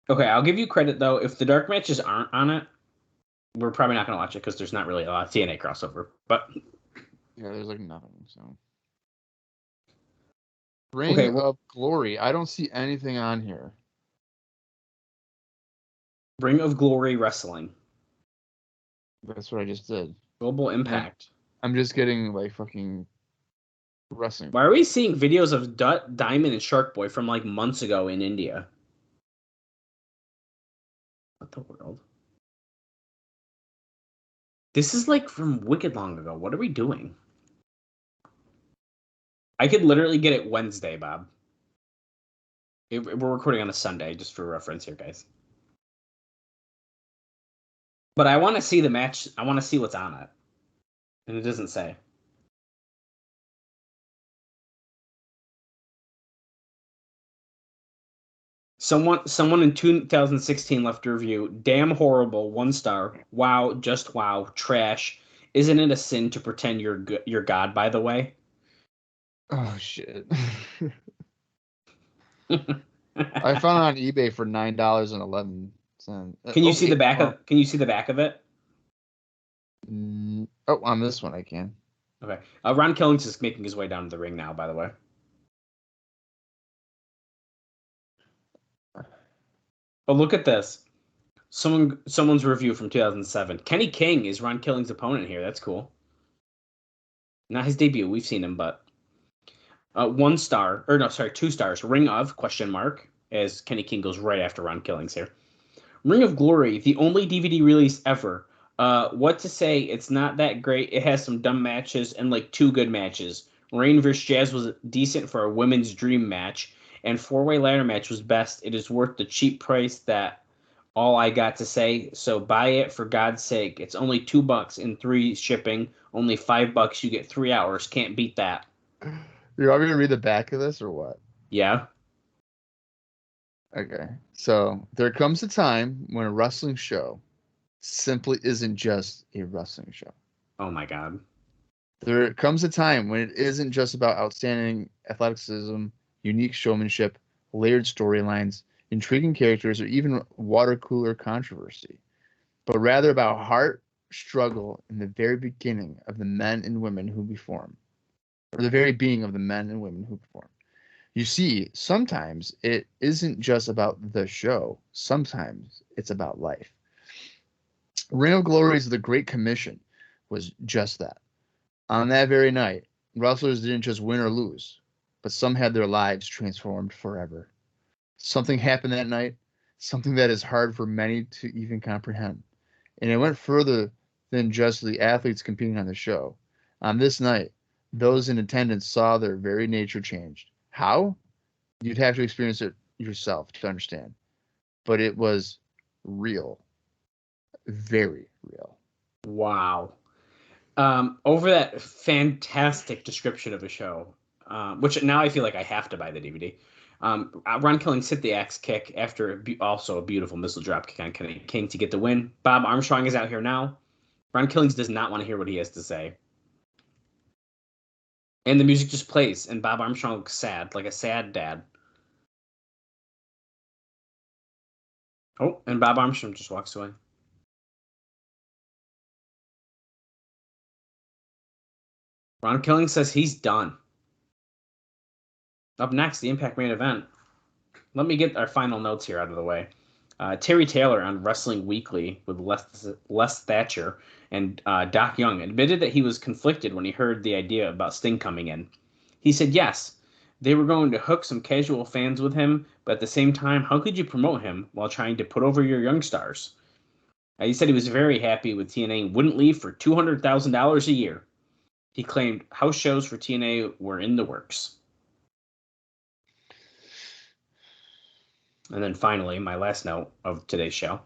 Okay, I'll give you credit, though. If the dark matches aren't on it, we're probably not going to watch it because there's not really a lot of TNA crossover. But yeah, there's like nothing. So Ring of Glory. I don't see anything on here. Ring of Glory Wrestling. That's what I just did. Global Impact. I'm just getting like fucking wrestling. Why are we seeing videos of Diamond and Shark Boy from like months ago in India? What the world? This is like from wicked long ago. What are we doing? I could literally get it Wednesday, Bob. We're recording on a Sunday, just for reference here, guys. But I want to see the match. I want to see what's on it. And it doesn't say. Someone in 2016 left a review. Damn horrible, 1 star. Wow, just wow, trash. Isn't it a sin to pretend you're God? By the way. Oh shit. I found it on eBay for $9.11. Can you see the Okay. back of? Can you see the back of it? Oh, on this one I can. Okay. Ron Killings is making his way down to the ring now. By the way. Oh, look at this. Someone's review from 2007. Kenny King is Ron Killings' opponent here. That's cool. Not his debut. We've seen him, but 1 star, or no, sorry, 2 stars. Ring of ? As Kenny King goes right after Ron Killings here. Ring of Glory, the only DVD release ever. What to say? It's not that great. It has some dumb matches and like 2 good matches. Rain vs. Jazz was decent for a women's dream match, and 4-way ladder match was best. It is worth the cheap price. That all I got to say. So buy it for God's sake. It's only $2 and 3 shipping. Only $5. You get 3 hours. Can't beat that. You want me to read the back of this or what? Yeah. Okay. So there comes a time when a wrestling show simply isn't just a wrestling show. Oh my God. There comes a time when it isn't just about outstanding athleticism, unique showmanship, layered storylines, intriguing characters, or even water cooler controversy, but rather about heart, struggle, and the very beginning of the men and women who perform, or the very being of the men and women who perform. You see, sometimes it isn't just about the show. Sometimes it's about life. Ring of Glory's The Great Commission was just that. On that very night, wrestlers didn't just win or lose, but some had their lives transformed forever. Something happened that night, something that is hard for many to even comprehend. And it went further than just the athletes competing on the show. On this night, those in attendance saw their very nature changed. How? You'd have to experience it yourself to understand. But it was real. Very real. Wow. Over that fantastic description of a show, which now I feel like I have to buy the DVD. Ron Killings hit the axe kick after also a beautiful missile drop kick on Kenny King to get the win. Bob Armstrong is out here now. Ron Killings does not want to hear what he has to say. And the music just plays, and Bob Armstrong looks sad, like a sad dad. Oh, and Bob Armstrong just walks away. Ron Killings says he's done. Up next, the Impact main event. Let me get our final notes here out of the way. Terry Taylor on Wrestling Weekly with Les Thatcher and Doc Young admitted that he was conflicted when he heard the idea about Sting coming in. He said yes, they were going to hook some casual fans with him, but at the same time, how could you promote him while trying to put over your young stars? He said he was very happy with TNA and wouldn't leave for $200,000 a year. He claimed house shows for TNA were in the works. And then finally, my last note of today's show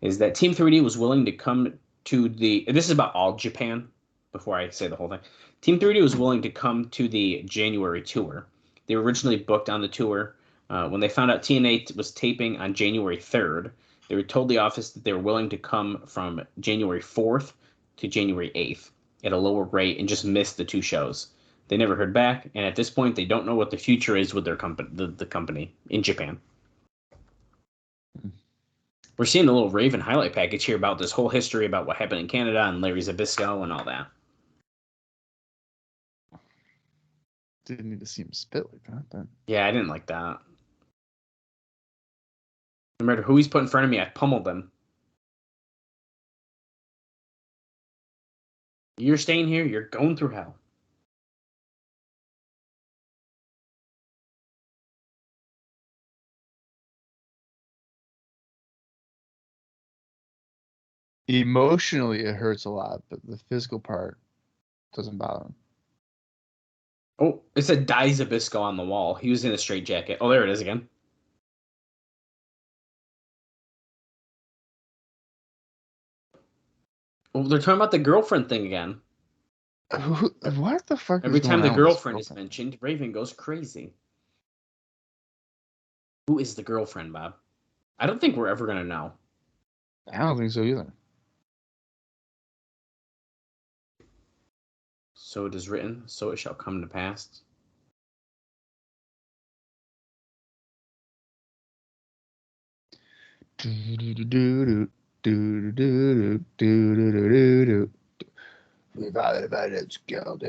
is that Team 3D was willing to come to the... This is about all Japan, before I say the whole thing. Team 3D was willing to come to the January tour. They were originally booked on the tour. When they found out TNA was taping on January 3rd, they told the office that they were willing to come from January 4th to January 8th at a lower rate and just miss the 2 shows. They never heard back, and at this point, they don't know what the future is with their company, the company in Japan. We're seeing a little Raven highlight package here about this whole history about what happened in Canada and Larry Zbyszko and all that. Didn't need to see him spit like that, but... Yeah, I didn't like that. No matter who he's put in front of me, I pummeled them. You're staying here, you're going through hell. Emotionally, it hurts a lot, but the physical part doesn't bother him. Oh, it said Die Zbyszko on the wall. He was in a straitjacket. Oh, there it is again. Oh, they're talking about the girlfriend thing again. What the fuck? Every time the girlfriend is mentioned, Raven goes crazy. Who is the girlfriend, Bob? I don't think we're ever going to know. I don't think so either. So it is written, so it shall come to pass. We violated its guilty.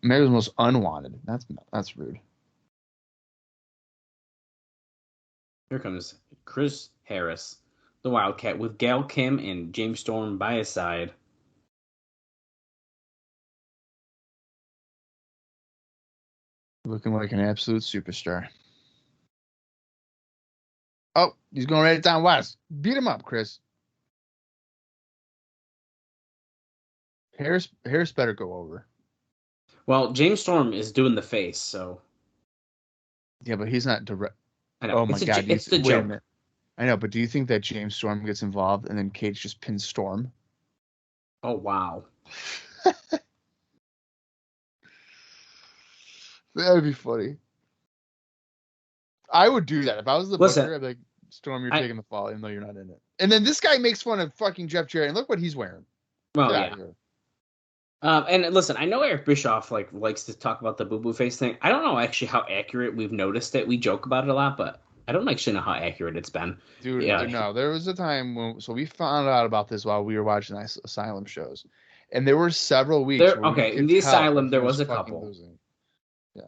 America's Most Unwanted. That's rude. Here comes Chris Harris, the Wildcat, with Gail Kim and James Storm by his side. Looking like an absolute superstar. Oh, he's going right down west. Beat him up, Chris. Harris better go over. Well, James Storm is doing the face, so. Yeah, but he's not direct. I know. Oh my God! It's the wait joke. A minute. I know, but do you think that James Storm gets involved and then Cage just pins Storm? Oh wow. That would be funny. I would do that if I was the booker. I'd be like, Storm, you're taking the fall, even though you're not in it. And then this guy makes fun of fucking Jeff Jarrett, and look what he's wearing. Well, yeah. And listen, I know Eric Bischoff likes to talk about the boo-boo face thing. I don't know actually how accurate we've noticed it. We joke about it a lot, but I don't actually know how accurate it's been. Dude, no, there was a time when we found out about this while we were watching Asylum shows, and there were several weeks. In the Asylum, there was a couple. Losing. Yeah.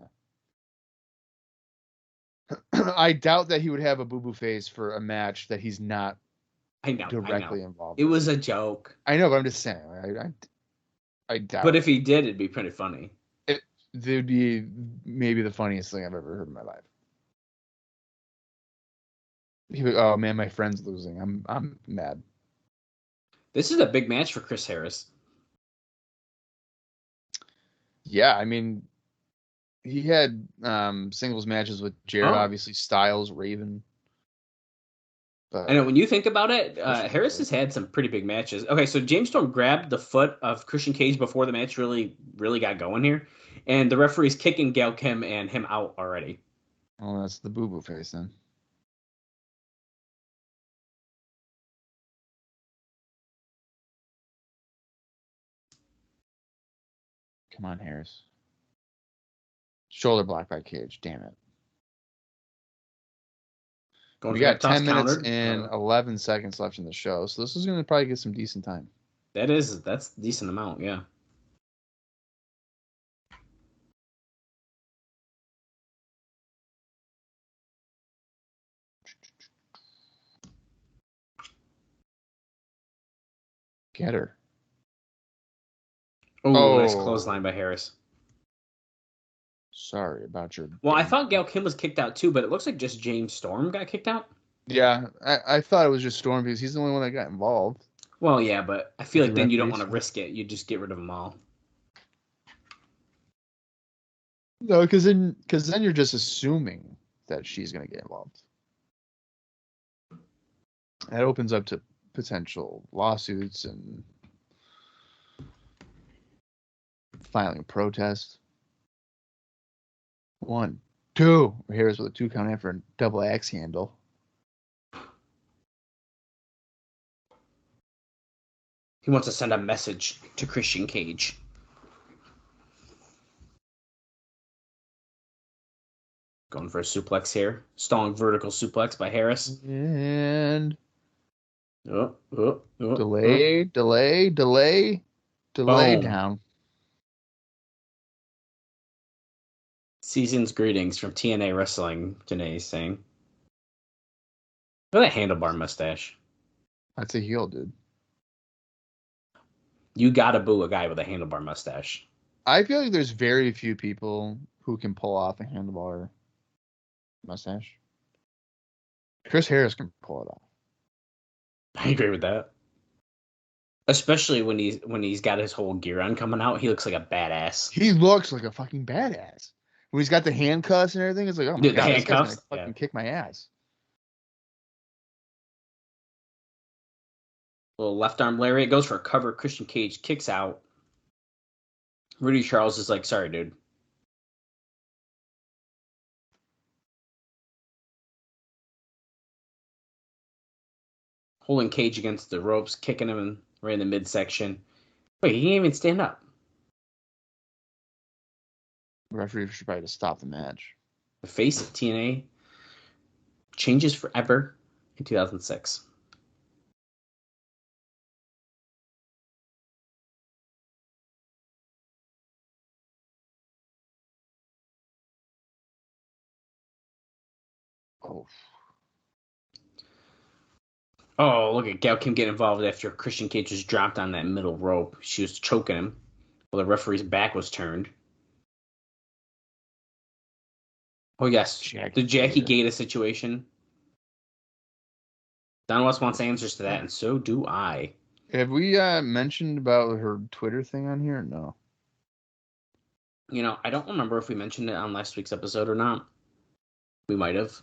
I doubt that he would have a boo-boo face for a match that he's not directly involved. It was a joke. I know, but I'm just saying. I doubt. But if he did, it'd be pretty funny. It would be maybe the funniest thing I've ever heard in my life. He'd be, oh man, my friend's losing. I'm mad. This is a big match for Chris Harris. Yeah, I mean, he had singles matches with Jarrett, obviously Styles, Raven. But I know when you think about it, Harris has had some pretty big matches. Okay, so James Storm grabbed the foot of Christian Cage before the match really got going here, and the referee's kicking Gail Kim and him out already. Oh, that's the boo-boo face then. Come on, Harris. Shoulder block by Cage. Damn it. We got 10 minutes and 11 seconds left in the show, so this is going to probably get some decent time. That's a decent amount, yeah. Get her. Oh, nice clothesline by Harris. Sorry about your... Well, I thought Gail Kim was kicked out too, but it looks like just James Storm got kicked out. Yeah, I thought it was just Storm because he's the only one that got involved. Well, yeah, but I feel like then you don't want to risk it. You just get rid of them all. No, because then you're just assuming that she's going to get involved. That opens up to potential lawsuits and filing a protest. 1, 2. Harris with a 2 count after a double axe handle. He wants to send a message to Christian Cage. Going for a suplex here. Stalling vertical suplex by Harris. And delay down. Season's greetings from TNA Wrestling, Janae is saying. Look at that handlebar mustache. That's a heel, dude. You gotta boo a guy with a handlebar mustache. I feel like there's very few people who can pull off a handlebar mustache. Chris Harris can pull it off. I agree with that. Especially when he's got his whole gear on coming out, he looks like a badass. He looks like a fucking badass. When he's got the handcuffs and everything, it's like, oh my God, the handcuffs, this guy's gonna fucking kick my ass. Little left arm lariat, goes for a cover. Christian Cage kicks out. Rudy Charles is like, sorry, dude. holding Cage against the ropes, kicking him right in the midsection. Wait, he can't even stand up. The referee should probably just stop the match. The face of TNA changes forever in 2006. Oh, look at Gail Kim getting involved after Christian Cage was dropped on that middle rope. She was choking him while the referee's back was turned. Oh, yes. The Jackie Gata situation. Don West wants answers to that, and so do I. Have we mentioned about her Twitter thing on here? No. You know, I don't remember if we mentioned it on last week's episode or not. We might have.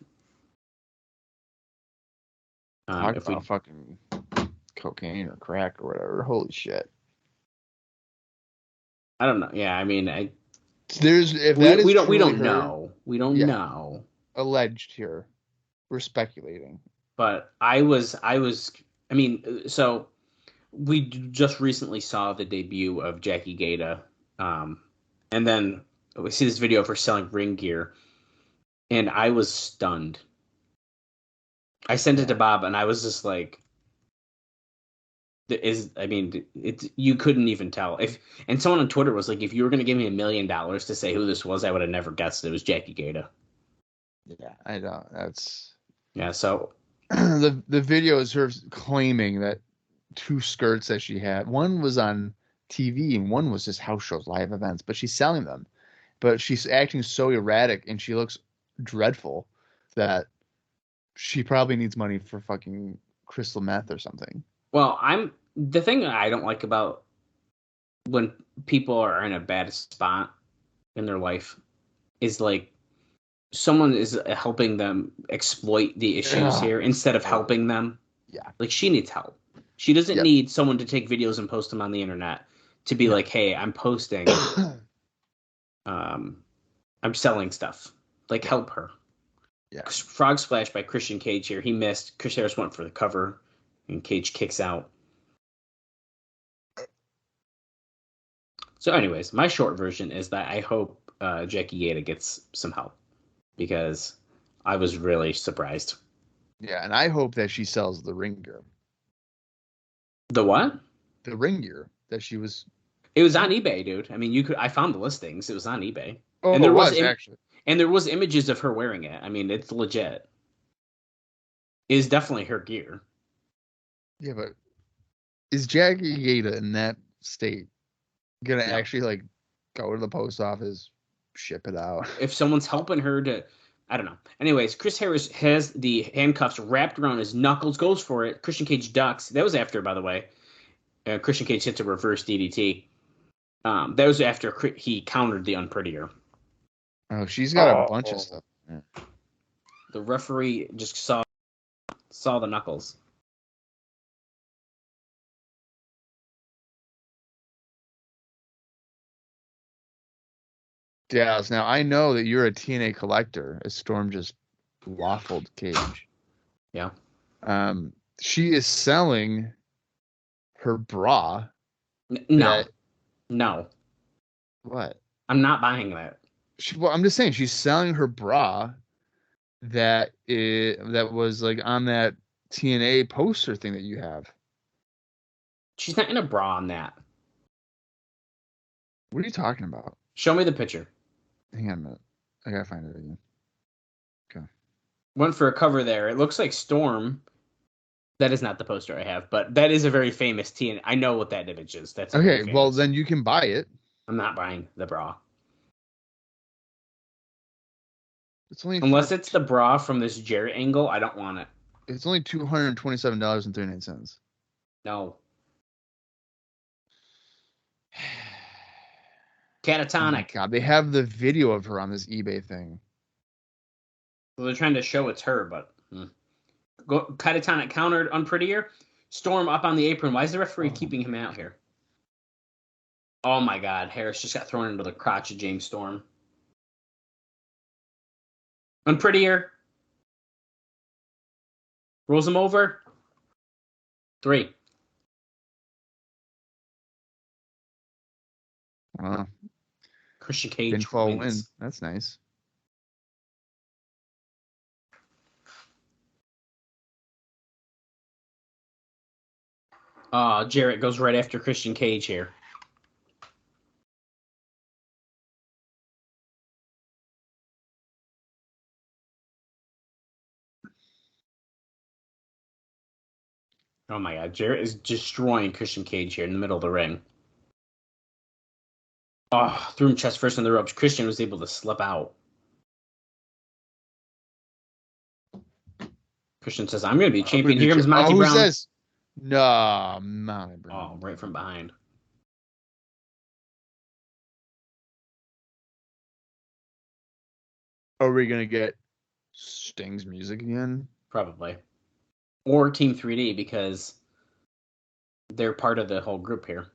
Talk about fucking cocaine or crack or whatever. Holy shit. I don't know. Yeah, I mean, we don't know. We don't know. Alleged here. We're speculating. But so we just recently saw the debut of Jackie Gata. And then we see this video of her selling ring gear. And I was stunned. I sent it to Bob, and I was just like, you couldn't even tell. And someone on Twitter was like, if you were going to give me $1 million to say who this was, I would have never guessed it was Jackie Gata. Yeah, I know. That's... Yeah, so... the video is her claiming that 2 skirts that she had, one was on TV and one was just house shows, live events, but she's selling them. But she's acting so erratic and she looks dreadful that she probably needs money for fucking crystal meth or something. Well, the thing I don't like about when people are in a bad spot in their life is like someone is helping them exploit the issues here instead of helping them. Yeah. Like she needs help. She doesn't need someone to take videos and post them on the internet to be like, hey, I'm posting. I'm selling stuff. Like help her. Yeah. Frog splash by Christian Cage here. He missed. Chris Harris went for the cover, and Cage kicks out. So, anyways, my short version is that I hope Jackie Gata gets some help because I was really surprised. Yeah, and I hope that she sells the ring gear. The what? The ring gear that she was. It was on eBay, dude. I mean, I found the listings. It was on eBay. Oh, and there was actually. And there was images of her wearing it. I mean, it's legit. It is definitely her gear. Yeah, but is Jackie Gata in that state gonna actually like go to the post office, ship it out? If someone's helping her to, I don't know. Anyways, Chris Harris has the handcuffs wrapped around his knuckles, goes for it. Christian Cage ducks. That was after, by the way. Christian Cage hits a reverse DDT. That was after he countered the Unprettier. Oh, she's got a bunch of stuff. Yeah. The referee just saw the knuckles. Dallas, now I know that you're a TNA collector, as Storm just waffled Cage. Yeah. She is selling her bra. No. What? I'm not buying that. I'm just saying she's selling her bra that was like on that TNA poster thing that you have. She's not in a bra on that. What are you talking about? Show me the picture. Hang on a minute. I gotta find it again. Okay. Went for a cover there. It looks like Storm. That is not the poster I have, but that is a very famous TNA. I know what that image is. That's okay. Well, then you can buy it. I'm not buying the bra. It's only unless it's the bra from this Jarrett angle. I don't want it. It's only $227.39. No. Catatonic. Oh God, they have the video of her on this eBay thing. Well, they're trying to show it's her, but Catatonic countered Unprettier. Storm up on the apron. Why is the referee keeping him out here? Oh my God, Harris just got thrown into the crotch of James Storm. Unprettier rolls him over. 3. Christian Cage pinfall wins. win. That's nice. Jarrett goes right after Christian Cage here. Oh my God, Jarrett is destroying Christian Cage here in the middle of the ring. Oh, threw him chest first on the ropes. Christian was able to slip out. Christian says, I'm going to be champion. Here comes Monty Brown. Who says? No, Monty Brown. Oh, right from behind. Are we going to get Sting's music again? Probably. Or Team 3D, because they're part of the whole group here.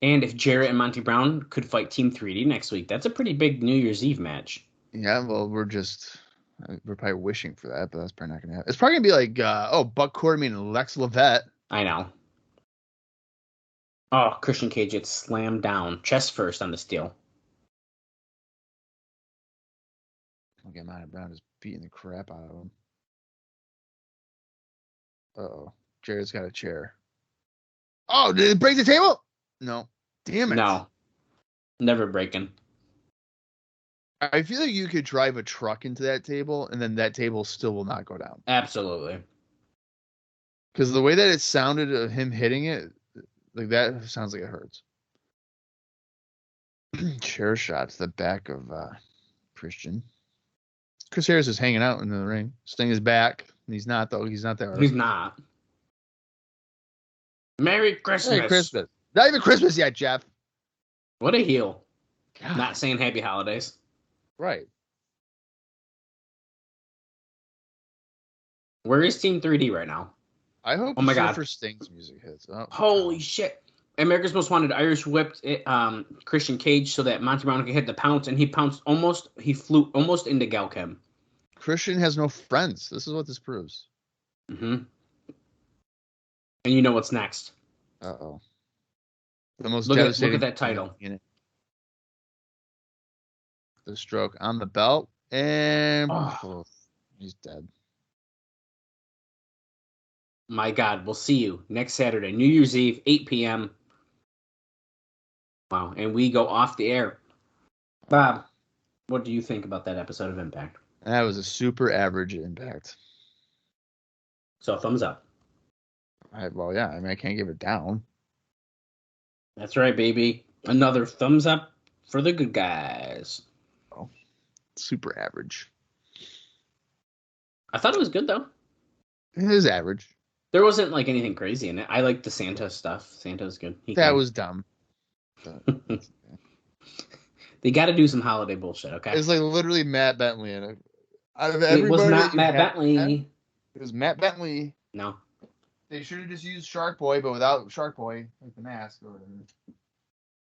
And if Jarrett and Monty Brown could fight Team 3D next week, that's a pretty big New Year's Eve match. Yeah, well, we're probably wishing for that, but that's probably not going to happen. It's probably going to be like, Buck Quartermain and Lex Levette. I know. Oh, Christian Cage gets slammed down, chest first on the steel. Okay, Monty Brown is beating the crap out of him. Uh-oh. Jarrett's got a chair. Oh, did it break the table? No. Damn it. No. Never breaking. I feel like you could drive a truck into that table, and then that table still will not go down. Absolutely. Because the way that it sounded of him hitting it, like that sounds like it hurts. Chair shot to the back of Christian. Chris Harris is hanging out in the ring. Sting is back. He's not, though. He's not there. He's not. Merry Christmas. Merry Christmas. Not even Christmas yet, Jeff. What a heel. God. Not saying happy holidays. Right. Where is Team 3D right now? I hope Oh my God. for Sting's music hits. Oh, Holy shit. America's Most Wanted Irish whipped Christian Cage so that Monty Brown could hit the pounce, and he flew almost into Galchem. Christian has no friends. This is what this proves. Mm-hmm. And you know what's next. Uh-oh. The most Look devastating at that title. In it. The stroke on the belt, and he's dead. My God, we'll see you next Saturday, New Year's Eve, 8 p.m. Wow, and we go off the air. Bob, what do you think about that episode of Impact? That was a super average Impact. So, thumbs up. I mean, I can't give it down. That's right, baby. Another thumbs up for the good guys. Oh, super average. I thought it was good, though. It is average. There wasn't, like, anything crazy in it. I like the Santa stuff. Santa's good. That was dumb. They got to do some holiday bullshit, okay? It's like literally Matt Bentley. And out of It everybody, was not Matt Bentley. It was Matt Bentley. No. They should have just used Shark Boy, but without Shark Boy, like the mask or whatever.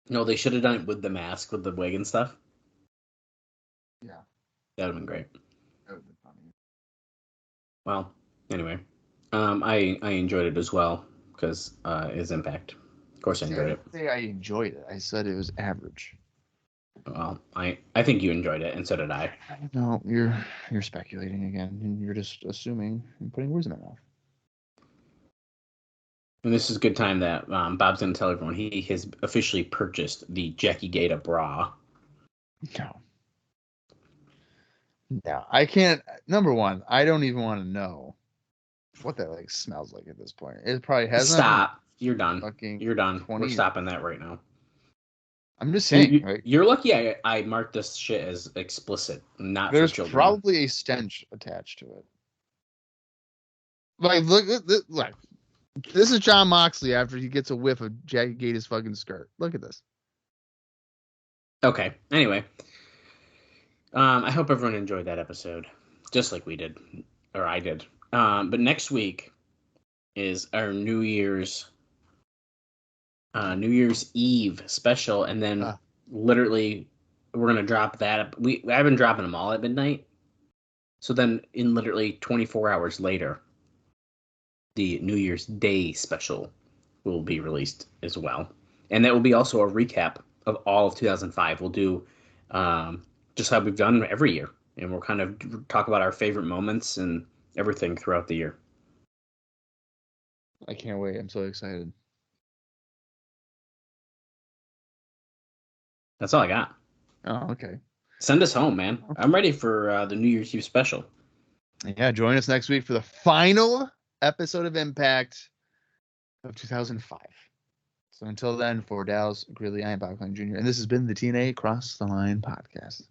No, they should have done it with the mask, with the wig and stuff. Yeah. That would have been great. That would have been funny. Well, anyway. I enjoyed it as well, because it's Impact. Of course I enjoyed it. I didn't say I enjoyed it. I said it was average. Well, I think you enjoyed it, and so did I. No, you're speculating again, and you're just assuming and putting words in my mouth. And this is a good time that Bob's going to tell everyone he has officially purchased the Jackie Gata bra. No, I can't. Number one, I don't even want to know what that like smells like at this point. It probably has. Stop. You're done. You're done. 20. We're stopping that right now. I'm just saying. Right? You're lucky I marked this shit as explicit, not There's for children. probably a stench attached to it. Like, look. This is John Moxley after he gets a whiff of Jackie Gata's fucking skirt. Look at this. Okay. Anyway. I hope everyone enjoyed that episode, just like we did, or I did. But next week is our New Year's Eve special, and then literally we're gonna drop that. I've been dropping them all at midnight, so then in literally 24 hours later, the New Year's Day special will be released as well. And that will be also a recap of all of 2005. We'll do just how we've done every year. And we'll kind of talk about our favorite moments and everything throughout the year. I can't wait. I'm so excited. That's all I got. Oh, okay. Send us home, man. I'm ready for the New Year's Eve special. Yeah, join us next week for the final episode of Impact of 2005. So until then, for Dallas, Gridley, I am Colling Jr., and this has been the TNA Cross the Line podcast.